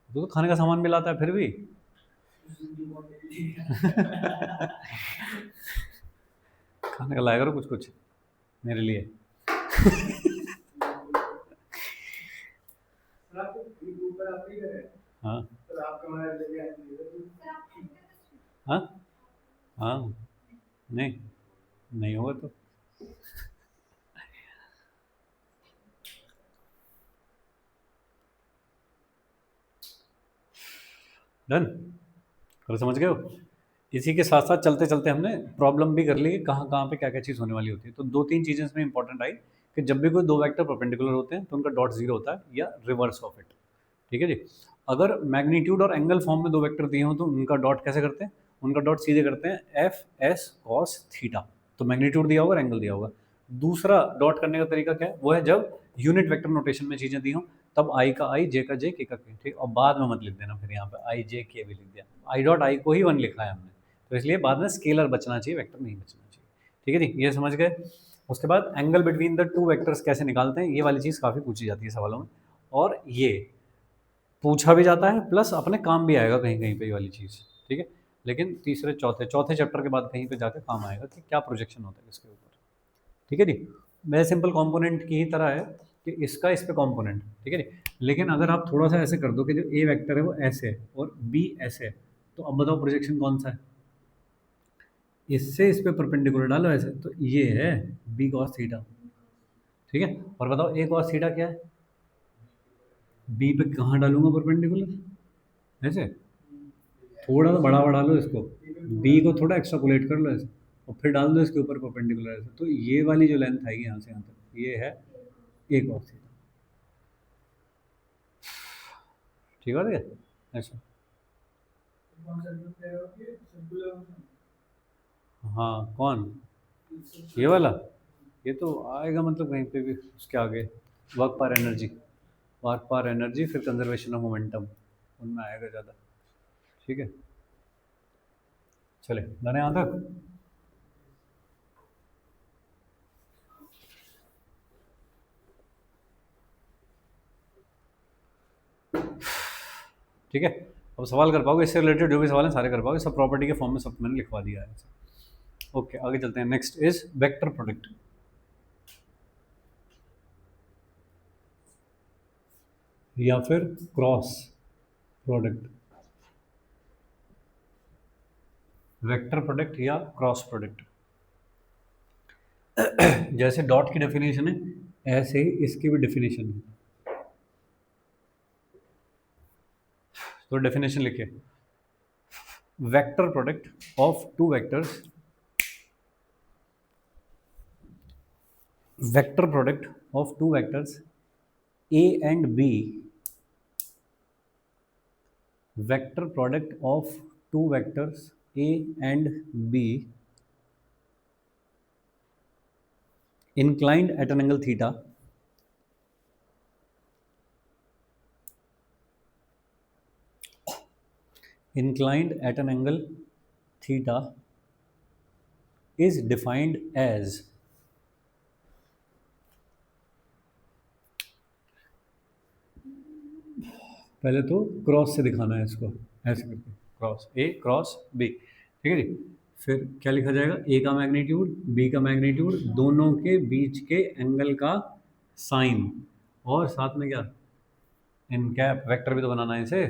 तो खाने का सामान भी लाता है फिर भी। खाने का लाया करो कुछ कुछ मेरे लिए। है आपके ऊपर आप ही करे हाँ, तो आप कमरा लेके आएंगे हाँ, हाँ, नहीं, नहीं होगा तो डन। करो, समझ गए हो? इसी के साथ साथ चलते चलते हमने प्रॉब्लम भी कर ली कि कहाँ कहाँ पे क्या क्या चीज़ होने वाली होती है। तो 2-3 चीज़ें इसमें इंपॉर्टेंट आई, कि जब भी कोई दो वेक्टर परपेंडिकुलर होते हैं तो उनका डॉट जीरो होता है या रिवर्स ऑफ इट, ठीक है जी? अगर मैग्नीट्यूड और एंगल फॉर्म में दो वेक्टर दिए हों तो उनका डॉट कैसे करते हैं? उनका डॉट सीधे करते हैं एफ एस कॉस थीटा। तो मैग्नीट्यूड दिया होगा और एंगल दिया होगा। दूसरा डॉट करने का तरीका क्या है? वो है जब यूनिट वेक्टर नोटेशन में चीज़ें दी हों, तब आई का आई, जे का जे, के का के, ठीक? और बाद में मत लिख देना फिर यहाँ पे आई जे के भी लिख दिया, आई डॉट आई को ही वन लिखा है हमने, तो इसलिए बाद में स्केलर बचना चाहिए, वेक्टर नहीं बचना चाहिए, ठीक है जी? ये समझ गए? उसके बाद angle between the two vectors कैसे निकालते हैं, ये वाली चीज़ काफ़ी पूछी जाती है सवालों में, और ये पूछा भी जाता है प्लस अपने काम भी आएगा कहीं कहीं पे ये वाली चीज़, ठीक है? लेकिन तीसरे चौथे चौथे चैप्टर के बाद कहीं पे जाकर काम आएगा कि क्या प्रोजेक्शन होता है इसके ऊपर, ठीक है जी? वह सिंपल कंपोनेंट की ही तरह है कि इसका इस पे कंपोनेंट, ठीक है जी? लेकिन अगर आप थोड़ा सा ऐसे कर दो कि जो ए वेक्टर है वो ऐसे है और बी ऐसे है, तो अब बताओ प्रोजेक्शन कौन सा है? इससे इस पे परपेंडिकुलर डालो ऐसे, तो ये है बी कॉस थीटा, ठीक है? और बताओ ए कॉस थीटा क्या है? बी पे कहाँ डालूंगा परपेंडिकुलर? ऐसे थोड़ा सा बड़ा बढ़ा लो इसको, बी को थोड़ा एक्स्ट्रापोलेट कर लो ऐसे, और फिर डाल दो इसके ऊपर परपेंडिकुलर ऐसे, तो ये वाली जो लेंथ आएगी यहाँ से यहाँ तक, ये है ए कॉस थीटा, ठीक है भैया? ऐसा। कौन सा ग्रुप है ये सर्कुलर हाँ, कौन? ये वाला? ये तो आएगा मतलब कहीं पे भी उसके आगे, वर्क पर एनर्जी, वर्क पर एनर्जी फिर कंजर्वेशन ऑफ मोमेंटम, उनमें आएगा ज़्यादा, ठीक है? चले जाने यहाँ तक। ठीक है, अब सवाल कर पाओगे इससे रिलेटेड, जो भी सवाल हैं सारे कर पाओगे, सब प्रॉपर्टी के फॉर्म में सब मैंने लिखवा दिया है। ओके, आगे चलते हैं। नेक्स्ट इज वेक्टर प्रोडक्ट, या फिर क्रॉस प्रोडक्ट। वेक्टर प्रोडक्ट या क्रॉस प्रोडक्ट, जैसे डॉट की डेफिनेशन है ऐसे ही इसकी भी डेफिनेशन है। तो डेफिनेशन लिखिए, vector product of two vectors, vector product of two vectors a and b, vector product of two vectors a and b inclined at an angle theta inclined at an angle theta is defined as, पहले तो cross से दिखाना है इसको, ऐसे करके cross ए cross B, ठीक है जी। फिर क्या लिखा जाएगा, ए का मैग्नीट्यूड बी का मैग्नीट्यूड, दोनों के बीच के एंगल का साइन, और साथ में क्या, एन कैप, वेक्टर भी तो बनाना है इसे,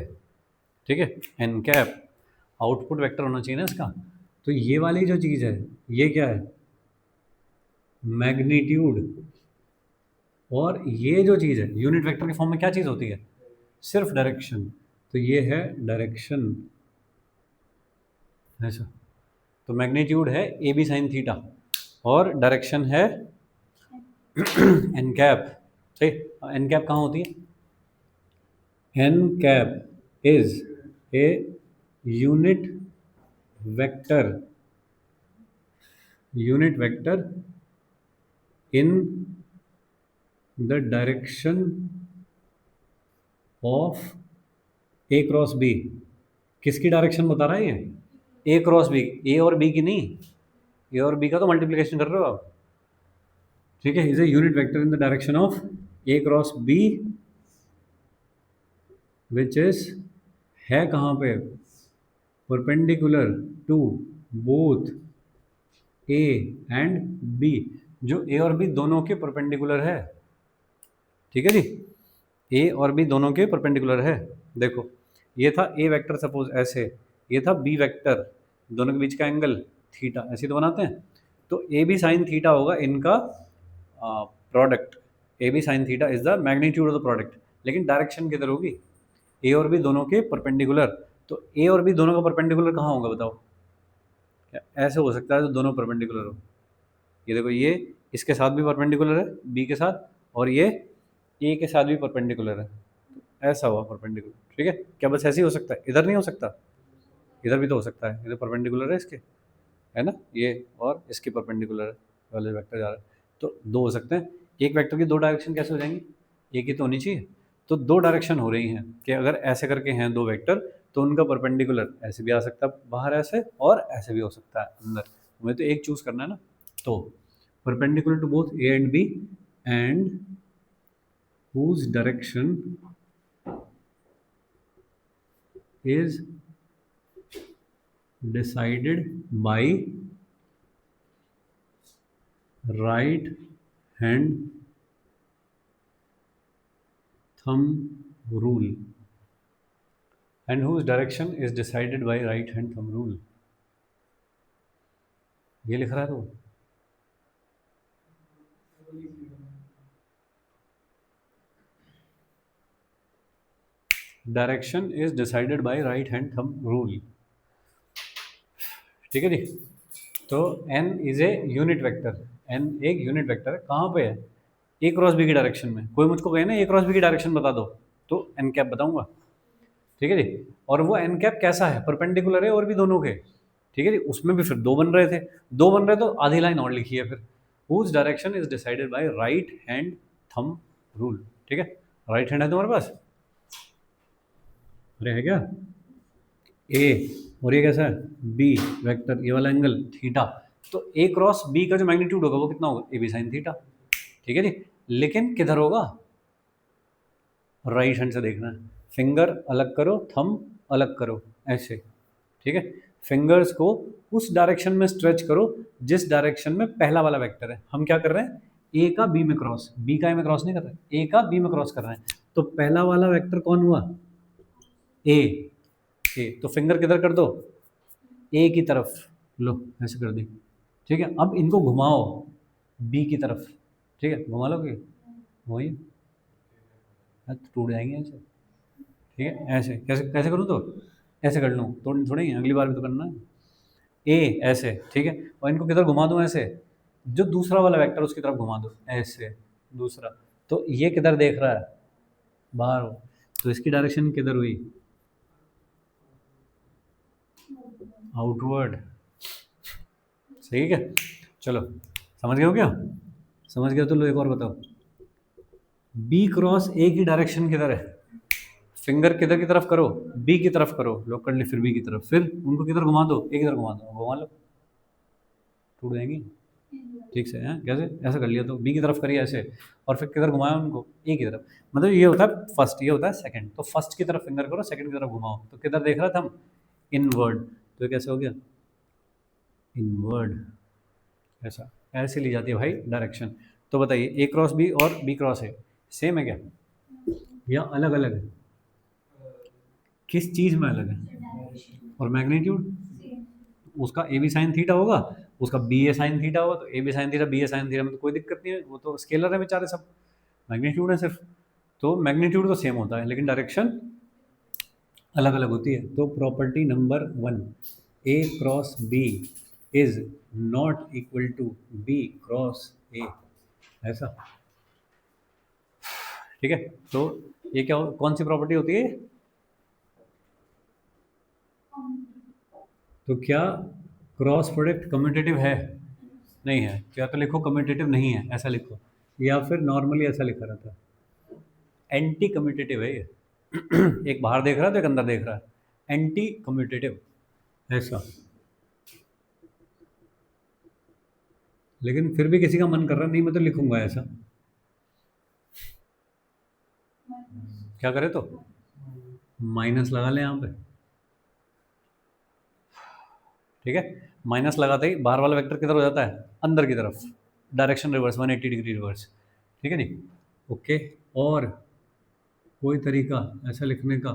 ठीक है, एन कैप आउटपुट वेक्टर होना चाहिए ना इसका। तो ये वाली जो चीज़ है ये क्या है, मैग्नीट्यूड, और ये जो चीज़ है यूनिट वेक्टर के फॉर्म में क्या चीज़ होती है, सिर्फ डायरेक्शन। तो ये है डायरेक्शन, ऐसा। तो मैग्नीट्यूड है ए बी साइन थीटा और डायरेक्शन है एन कैप, सही। एन कैप कहाँ होती है, N cap is a unit vector in the direction of A cross B. किसकी डायरेक्शन बता रहा है ये, ए क्रॉस बी, ए और बी की नहीं, ए और बी का तो मल्टीप्लिकेशन कर रहे हो आप, ठीक है। Is a unit vector in the direction of A cross B which is, है कहाँ पे, perpendicular to both A and B, जो ए और बी दोनों के परपेंडिकुलर है, ठीक है जी। ए और बी दोनों के परपेंडिकुलर है। देखो ये था ए वेक्टर, सपोज ऐसे, ये था बी वेक्टर, दोनों के बीच का एंगल थीटा, ऐसे तो बनाते हैं। तो ए बी साइन थीटा होगा इनका product, A B sine theta is the magnitude of the product, लेकिन डायरेक्शन किधर होगी, ए और बी दोनों के परपेंडिकुलर। तो ए और बी दोनों का परपेंडिकुलर कहाँ होगा बताओ, क्या ऐसे हो सकता है तो दोनों परपेंडिकुलर हो, ये देखो ये इसके साथ भी परपेंडिकुलर है बी के साथ, और ये ए के साथ भी परपेंडिकुलर है, ऐसा हुआ परपेंडिकुलर, ठीक है। क्या बस ऐसे ही हो सकता है, इधर नहीं हो सकता, इधर भी तो हो सकता है, इधर परपेंडिकुलर है इसके, है ना, ये और इसके परपेंडिकुलर है वाले वेक्टर जा रहा है। तो दो हो सकते हैं, एक वेक्टर की दो डायरेक्शन कैसे हो जाएंगी, एक ही तो होनी चाहिए। तो दो डायरेक्शन हो रही हैं कि अगर ऐसे करके हैं दो वेक्टर तो उनका परपेंडिकुलर ऐसे भी आ सकता है बाहर ऐसे, और ऐसे भी हो सकता है अंदर, मुझे तो एक चूज करना है ना। तो perpendicular to both A and B and whose direction is decided by right hand thumb rule, and whose direction is decided by right hand thumb rule, ये लिख रहा है तो direction is decided by right hand thumb rule, ठीक है जी। तो n is a unit vector, n एक unit vector है, कहाँ पे है, ए क्रॉस बी की डायरेक्शन में। कोई मुझको कहे ना ए क्रॉस बी की डायरेक्शन बता दो तो n कैप बताऊंगा, ठीक है जी। और वो n कैप कैसा है, परपेंडिकुलर है और भी दोनों के, ठीक है जी। उसमें भी फिर दो बन रहे थे, दो बन रहे तो आधी लाइन और लिखी है फिर, whose direction is decided by right hand thumb rule, ठीक है। राइट हैंड है तुम्हारे पास, अरे है क्या, ए और ये कैसा है बी वेक्टर, ये वाला एंगल थीटा, तो ए क्रॉस बी का जो मैग्नीट्यूड होगा वो कितना होगा, ए बी साइन थीटा, ठीक है जी। लेकिन किधर होगा, राइट हैंड से देखना है, फिंगर अलग करो थंब अलग करो ऐसे, ठीक है। फिंगर्स को उस डायरेक्शन में स्ट्रेच करो जिस डायरेक्शन में पहला वाला वेक्टर है। हम क्या कर रहे हैं, ए का बी में क्रॉस, बी का ए में क्रॉस नहीं कर रहे, ए का बी में क्रॉस कर रहे हैं। तो पहला वाला वेक्टर कौन हुआ, ए, ए तो फिंगर किधर कर दो, ए की तरफ, लो ऐसे कर दी, ठीक है। अब इनको घुमाओ बी की तरफ, ठीक है, घुमा लोगे वही टूट जाएंगे ऐसे, ठीक है। ऐसे कैसे कैसे करूँ, तो ऐसे कर लूँ तो थोड़ा ही, अगली बार भी तो करना है, ए ऐसे, ठीक है। और इनको किधर घुमा दूँ, ऐसे जो दूसरा वाला वेक्टर उसकी तरफ घुमा दो ऐसे, दूसरा, तो ये किधर देख रहा है, बाहर हो, तो इसकी डायरेक्शन किधर हुई, आउटवर्ड, सही है। चलो समझ गए हो क्या, समझ गए तो लो एक और बताओ, बी क्रॉस ए की डायरेक्शन किधर है, फिंगर किधर की तरफ करो, बी की तरफ करो, लॉक कर ली, फिर बी की तरफ, फिर उनको किधर घुमा दो, ए की तरफ घुमा दो, घुमा लो, टूट जाएंगी। ठीक से हैं, कैसे, ऐसा कर लिया तो बी की तरफ करिए ऐसे, और फिर किधर घुमाया उनको, ए की तरफ। मतलब ये होता है फर्स्ट, ये होता है सेकंड। तो फर्स्ट की तरफ फिंगर करो, सेकंड की तरफ घुमाओ, तो किधर देख रहा था हम, इनवर्ड। तो ये कैसे हो गया, इनवर्ड। ऐसा, ऐसे ली जाती है भाई डायरेक्शन। तो बताइए ए क्रॉस बी और बी क्रॉस ए सेम है क्या, या अलग अलग है? किस चीज़ में अलग है? और मैग्नीट्यूड, उसका ए बी साइन थीटा होगा, उसका बी ए साइन थीटा होगा, तो A B sine theta B A sine theta में तो कोई दिक्कत नहीं है, वो तो स्केलर है बेचारे सब, मैग्नीट्यूड है सिर्फ। तो मैग्नीट्यूड तो सेम होता है, लेकिन डायरेक्शन अलग अलग होती है। तो property number 1, A cross B is not equal to B cross A, ऐसा। ठीक है, तो ये क्या कौन सी प्रॉपर्टी होती है? तो क्या क्रॉस प्रोडक्ट कम्यूटेटिव है? नहीं है, क्या तो लिखो कम्यूटेटिव नहीं है, ऐसा लिखो, या फिर नॉर्मली ऐसा लिखा रहता है, एंटी कम्यूटेटिव है ये। एक बाहर देख रहा है तो एक अंदर देख रहा है, एंटी कम्यूटेटिव, ऐसा। लेकिन फिर भी किसी का मन कर रहा नहीं, मैं तो लिखूंगा ऐसा, क्या करे तो माइनस लगा ले यहाँ पे। ठीक है, माइनस लगाते ही बाहर वाला वेक्टर किधर हो जाता है, अंदर की तरफ, डायरेक्शन रिवर्स, 180 डिग्री रिवर्स। ठीक है नहीं, ओके। और कोई तरीका ऐसा लिखने का,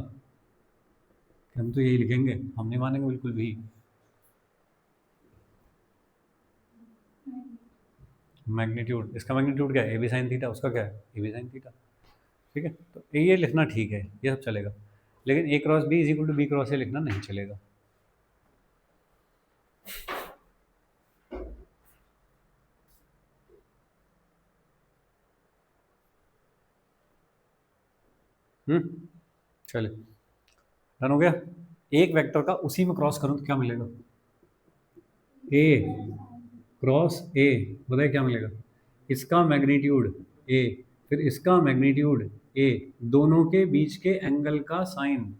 हम तो यही लिखेंगे, हम नहीं मानेंगे बिल्कुल भी। मैग्नीट्यूड, इसका मैग्नीट्यूड क्या है, ए बी साइन थीटा, उसका क्या है, ए बी साइन थीटा। ठीक है, तो ये लिखना ठीक है, ये सब चलेगा, लेकिन A cross B is equal to B cross A लिखना नहीं चलेगा। चले, डन हो गया। एक वेक्टर का उसी में क्रॉस करूं तो क्या मिलेगा, ए क्रॉस ए, बताइए क्या मिलेगा, इसका मैग्नीट्यूड ए, फिर इसका मैग्नीट्यूड ए, दोनों के बीच के एंगल का साइन,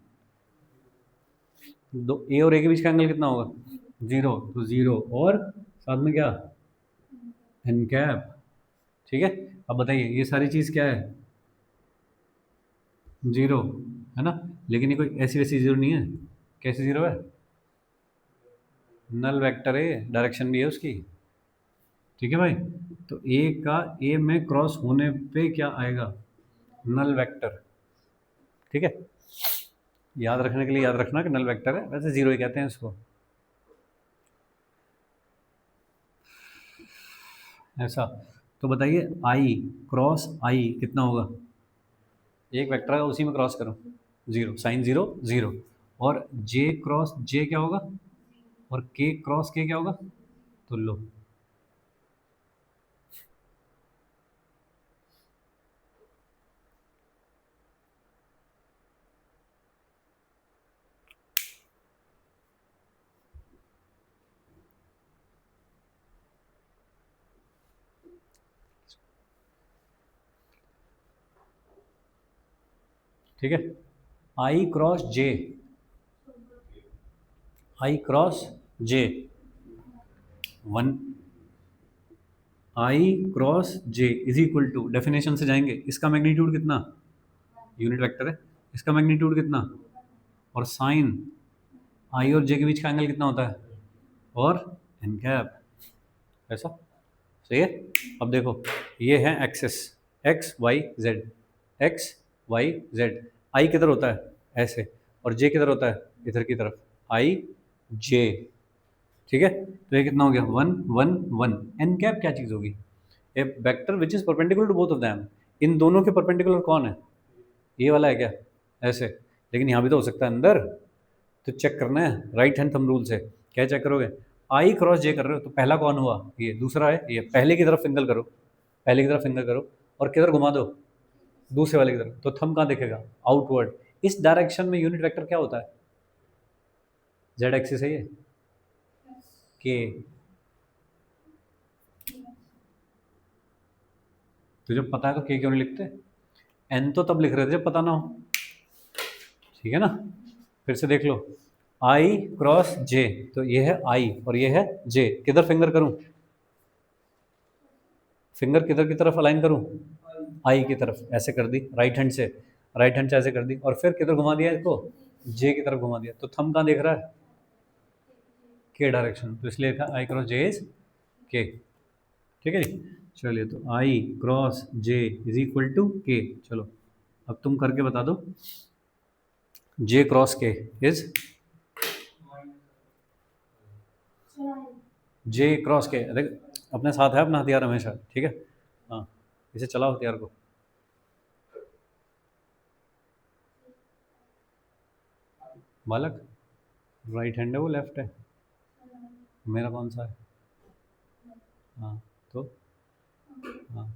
दो ए और ए के बीच का एंगल कितना होगा, जीरो, तो जीरो, और साथ में क्या, एन कैप। ठीक है, अब बताइए ये सारी चीज़ क्या है, जीरो, है ना, लेकिन ये कोई ऐसी वैसी जीरो नहीं है, कैसी जीरो है, नल वेक्टर है, डायरेक्शन भी है उसकी। ठीक है भाई, तो ए का ए में क्रॉस होने पे क्या आएगा, नल वेक्टर। ठीक है, याद रखने के लिए याद रखना कि नल वेक्टर है, वैसे जीरो ही कहते हैं इसको, ऐसा। तो बताइए आई क्रॉस आई कितना होगा, एक वेक्टर है उसी में क्रॉस करो, जीरो, साइन जीरो जीरो, और जे क्रॉस जे क्या होगा, और के क्रॉस के क्या होगा, तो लो, ठीक है, i cross j, i cross j 1, i cross J is equal to, definition से जाएंगे, इसका मैग्नीट्यूड कितना, यूनिट वेक्टर है, इसका मैग्नीट्यूड कितना, और साइन आई और जे के बीच का एंगल कितना होता है, और एन कैप, ऐसा। सही है, अब देखो ये है axes, x y z, x y z, i किधर होता है ऐसे, और जे किधर होता है इधर की तरफ, आई जे। ठीक है, तो ये कितना हो गया, 1 1 1, एन कैप क्या चीज़ होगी, a vector which is perpendicular to both of them, इन दोनों के परपेंडिकुलर कौन है, ये वाला है क्या, ऐसे, लेकिन यहाँ भी तो हो सकता है अंदर, तो चेक करना है राइट हैंड थंब रूल से, क्या चेक करोगे, आई क्रॉस जे कर रहे हो तो पहला कौन हुआ, ये, दूसरा है ये, पहले की तरफ फिंगर करो, पहले की तरफ फिंगर करो, और किधर घुमा दो, दूसरे वाले की तरफ, तो थंब कहाँ दिखेगा, आउटवर्ड, इस डायरेक्शन में यूनिट वेक्टर क्या होता है, जेड एक्सिस है ये, के। तो जब पता है तो के क्यों नहीं लिखते, एन तो तब लिख रहे थे जब पता ना हो, ठीक है ना। फिर से देख लो, आई क्रॉस जे, तो ये है आई और ये है जे, किधर फिंगर करूं, फिंगर किधर की तरफ अलाइन करूं, आई की तरफ, ऐसे कर दी राइट हैंड से, राइट हैंड से ऐसे कर दी, और फिर किधर घुमा दिया इसको, जे की तरफ घुमा दिया, तो थंब कहाँ देख रहा है, के डायरेक्शन, तो इसलिए लिखा आई क्रॉस जे इज के। ठीक है जी, चलिए तो i cross J is equal to k. चलो अब तुम करके बता दो, जे क्रॉस के इज, जे क्रॉस के, देख अपने साथ है अपना हथियार हमेशा, ठीक है। हाँ, इसे चलाओ हथियार को। बालक, राइट हैंड है वो लेफ्ट है, मेरा कौन सा है, हाँ तो हाँ,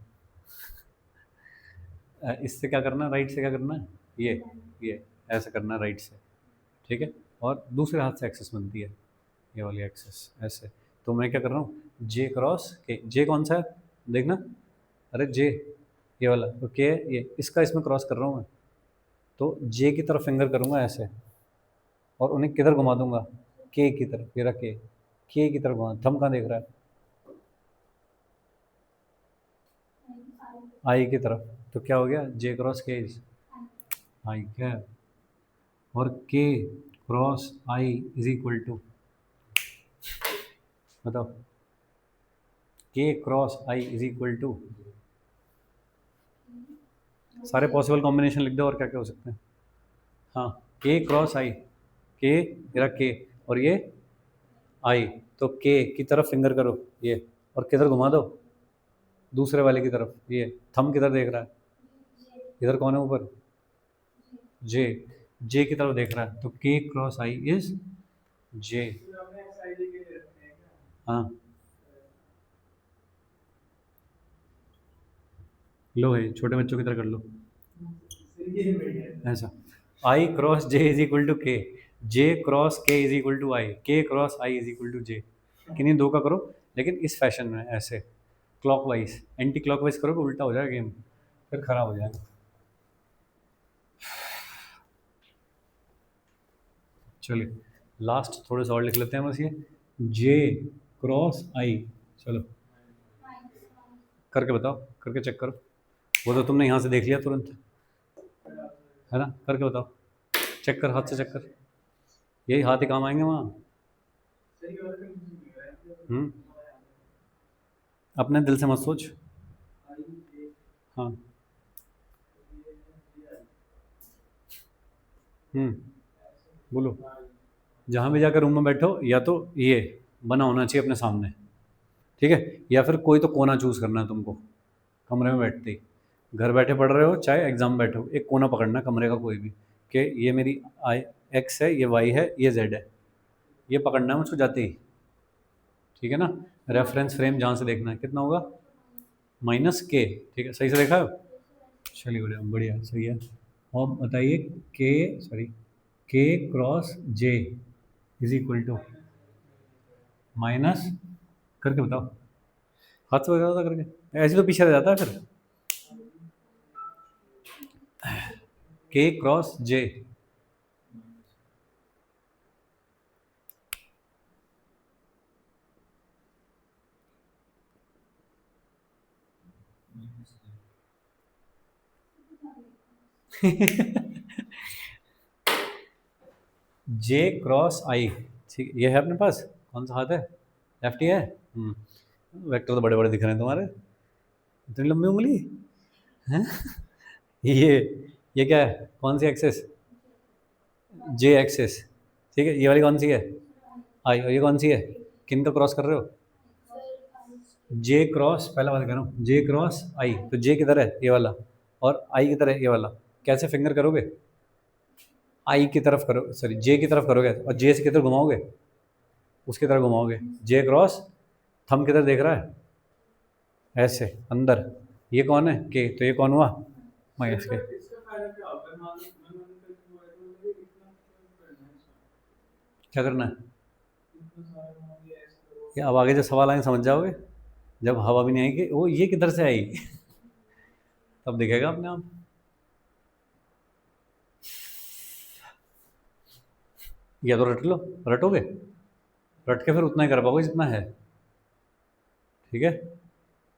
इससे क्या करना है, राइट से क्या करना है, ये ऐसे करना है राइट से, ठीक है। और दूसरे हाथ से एक्सेस बनती है, ये वाली एक्सेस ऐसे। तो मैं क्या कर रहा हूँ, जे क्रॉस के, जे कौन सा है देखना, अरे जे ये वाला, तो के ये, इसका इसमें क्रॉस कर रहा हूँ मैं, तो जे की तरफ फिंगर करूँगा ऐसे, और उन्हें किधर घुमा दूंगा, के की तरफ, ये रहा के की तरफ घुमा, थंब कहाँ देख रहा है, आई की तरफ, तो क्या हो गया, जे क्रॉस के इज आई कैप, और K cross I is equal to, बताओ, K cross I is equal to, सारे पॉसिबल कॉम्बिनेशन लिख दो और क्या क्या हो सकते हैं। हाँ, के क्रॉस आई, के मेरा के, और ये आई, तो के की तरफ फिंगर करो ये, और किधर घुमा दो, दूसरे वाले की तरफ, ये थंब किधर देख रहा है, इधर कौन है ऊपर, जे, जे की तरफ देख रहा है, तो के क्रॉस आई इज जे। फिर आपने एक्सरसाइज के लिए रखते हैं क्या? हाँ, लो है, छोटे बच्चों की तरह कर लो फिर ये बढ़िया। ऐसा, i cross J is equal to k, j cross के is equal to i, k cross I is equal to j, किन्हीं दो का करो, लेकिन इस फैशन में ऐसे क्लॉकवाइज, एंटी क्लॉकवाइज करोगे उल्टा हो जाएगा गेम, फिर खराब हो जाएगा। चलिए लास्ट थोड़े से और लिख लेते हैं बस, ये जे क्रॉस आई, चलो करके बताओ, करके चेक करो, वो तो तुमने यहाँ से देख लिया तुरंत, है ना, करके बताओ, चेक कर, हाथ से चेक कर, यही हाथ ही काम आएंगे वहाँ। सही वाला कंफ्यूजन नहीं हो रहा है। हम्म, अपने दिल से मत सोच। आई जे, हाँ, ये जे आई, बोलो, जहाँ भी जाकर रूम में बैठो, या तो ये बना होना चाहिए अपने सामने, ठीक है, या फिर कोई तो कोना चूज़ करना है तुमको, कमरे में बैठते ही, घर बैठे पढ़ रहे हो चाहे एग्जाम में बैठो, एक कोना पकड़ना है कमरे का कोई भी, कि ये मेरी आई एक्स है, ये वाई है, ये जेड है, ये पकड़ना है मुझको जाते ही, ठीक है ना। रेफरेंस फ्रेम जहाँ से देखना है, कितना होगा, माइनस के, ठीक है, सही से देखा है, चलिए बढ़िया बढ़िया सही है। और बताइए, K sorry, K cross J is equal to, minus, करके बताओ, हाथ से बताओ करके, ऐसे तो पीछे रह जाता है फिर, के क्रॉस जे, जे क्रॉस आई, ठीक, ये है अपने पास, कौन सा हाथ है, लेफ्ट ही है, वेक्टर तो बड़े बड़े दिख रहे हैं तुम्हारे, इतनी लंबी उंगली हैं, ये क्या है, कौन सी एक्सेस, जे एक्सेस, ठीक है, ये वाली कौन सी है, आई, और ये कौन सी है, किन का क्रॉस कर रहे हो, जे क्रॉस, पहला बात कर रहा हूँ, जे क्रॉस आई, तो जे किधर है, ये वाला, और आई किधर है, ये वाला, कैसे फिंगर करोगे, आई की तरफ करो, सॉरी जे की तरफ करोगे, और जे से किधर घुमाओगे, उसकी तरफ घुमाओगे, जे क्रॉस, थंब किधर देख रहा है, ऐसे अंदर, ये कौन है, के, तो ये कौन हुआ, माइनस के, इसका फायदा क्या होता है? मान लो मैंने करके हुआ है तो मतलब इतना करना है इसका। क्या करना है, इतना सारा मान लिया ऐसे करो। ये अब आगे जो सवाल आएंगे समझ जाओगे, जब हवा भी नहीं आएगी, वो ये किधर से आई तब दिखेगा अपने आप। या तो रट लो, रटोगे, रट के फिर उतना ही कर पाओगे जितना है, ठीक है।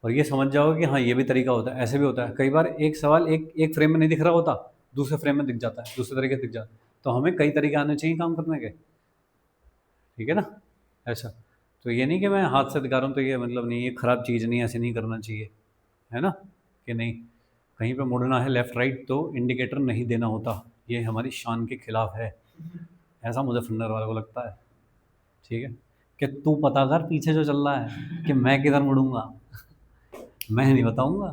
और ये समझ जाओगे कि हाँ ये भी तरीका होता है, ऐसे भी होता है। कई बार एक सवाल एक एक फ्रेम में नहीं दिख रहा होता, दूसरे फ्रेम में दिख जाता है, दूसरे तरीके से दिख जाता है। तो हमें कई तरीके आने चाहिए काम करने के, ठीक है ना, ऐसा। तो ये नहीं कि मैं हाथ से दिखा रहा हूँ तो ये मतलब नहीं, ये ख़राब चीज़ नहीं, ऐसे नहीं करना चाहिए, है ना, कि नहीं कहीं पे मुड़ना है लेफ़्ट राइट तो इंडिकेटर नहीं देना होता, ये हमारी शान के खिलाफ है, ऐसा मुझे फंडर वाले को लगता है, ठीक है। कि तू पता कर पीछे जो चल रहा है कि मैं किधर मुड़ूंगा, मैं नहीं बताऊंगा,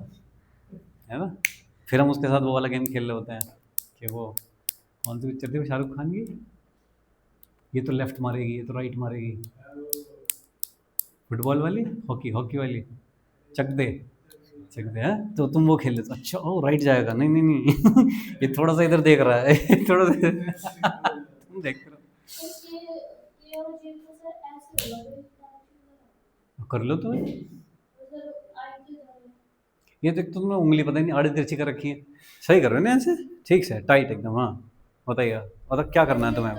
है ना। फिर हम उसके साथ वो वाला गेम खेल रहे होते हैं कि वो कौन सी पिक्चर थी वो शाहरुख खान की, ये तो लेफ्ट मारेगी, ये तो राइट मारेगी, फुटबॉल वाली, हॉकी हॉकी वाली, चक दे, चक दे, हाँ तो तुम वो खेल लेते हो। अच्छा ओ राइट जाएगा, नहीं नहीं नहीं ये थोड़ा सा इधर देख रहा है थोड़ा सा तुम देख रहे हो, कर लो तो। ये तो एक तो तुमने उंगली पता नहीं आड़ी तिरछी कर रखी है, सही कर रहे हो ना ऐसे, ठीक से टाइट एकदम, हाँ बताइए, मतलब क्या करना है तुम्हें,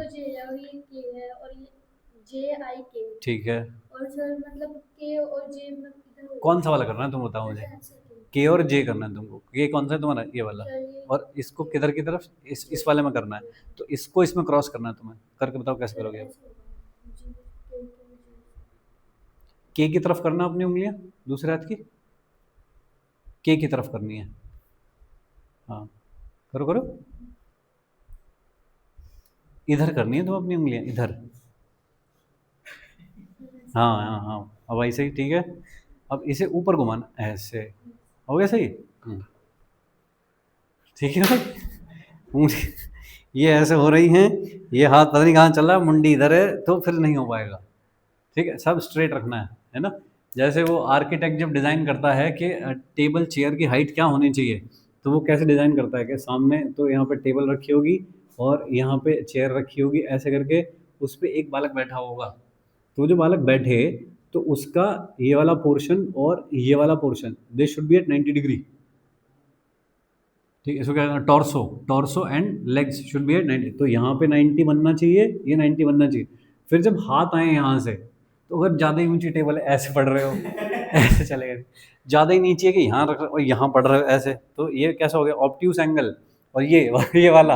ठीक है। कौन सा वाला करना है तुम बताओ मुझे, के और जे करना है तुमको, ये कौन सा है तुम्हारा, ये वाला, और इसको किधर की तरफ, इस वाले में करना है, तो इसको इसमें क्रॉस करना है तुम्हें, करके बताओ कैसे करोगे आप। के की तरफ करना अपनी उंगलियां, दूसरे हाथ की के की तरफ करनी है, हाँ करो करो, इधर करनी है तुम अपनी उंगलियां इधर, हाँ हाँ हाँ, अब ऐसे ही ठीक है। अब इसे ऊपर घुमाना ऐसे, हो गया सही, ठीक है भाई। उंगली ये ऐसे हो रही हैं, ये हाथ पता नहीं कहाँ चल रहा है, मुंडी इधर है तो फिर नहीं हो पाएगा, ठीक है। सब स्ट्रेट रखना है ना। जैसे वो आर्किटेक्ट जब डिज़ाइन करता है कि टेबल चेयर की हाइट क्या होनी चाहिए, तो वो कैसे डिज़ाइन करता है कि सामने तो यहाँ पे टेबल रखी होगी और यहाँ पे चेयर रखी होगी, ऐसे करके उस पे एक बालक बैठा होगा, तो जो बालक बैठे तो उसका ये वाला पोर्शन और ये वाला portion they should be at 90 degree, ठीक है। इसको क्या करना, torso, torso and legs should be at 90, तो यहाँ पे 90 बनना चाहिए, ये 90 बनना चाहिए। फिर जब हाथ आए यहाँ से, तो अगर ज़्यादा ही ऊंची टेबल है ऐसे पढ़ रहे हो ऐसे चलेगा, ज़्यादा ही नीचे है कि यहाँ रख रहे हो और यहाँ पढ़ रहे हो ऐसे, तो ये कैसा हो गया ऑब्ट्यूस एंगल, और ये वाला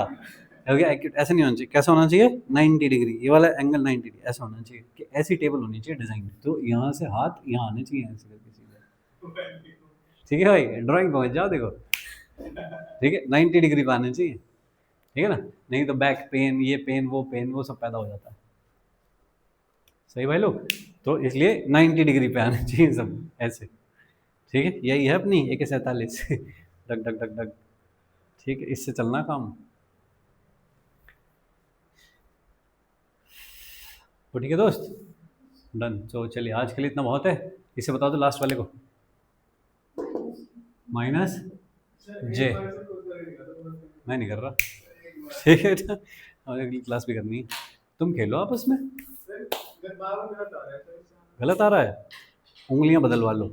हो गया एक्यूट, ऐसे नहीं होना चाहिए, कैसा होना चाहिए 90 डिग्री, ये वाला एंगल 90 डिग्री ऐसा होना चाहिए, कि ऐसी टेबल होनी चाहिए डिज़ाइन, तो यहाँ से हाथ यहाँ आने चाहिए ऐसे करके सीधे, ठीक है भाई, ड्राइंग पहुँच जाओ देखो, ठीक है 90 डिग्री पे आने चाहिए, ठीक है ना, नहीं तो बैक पेन, ये पेन वो सब पैदा हो जाता है, सही भाई लोग। तो इसलिए 90 डिग्री पे आने चाहिए सब ऐसे, ठीक है। यही है अपनी AK-47 डग डग डग डग, ठीक है, इससे चलना काम, तो ठीक है दोस्त, डन। तो चलिए आज के लिए इतना बहुत है, इसे बता दो लास्ट वाले को, माइनस जे, मैं नहीं कर रहा, ठीक है ना, और अगली क्लास भी करनी है, तुम खेलो आपस में, गलत आ रहा है, उंगलियां बदलवा लो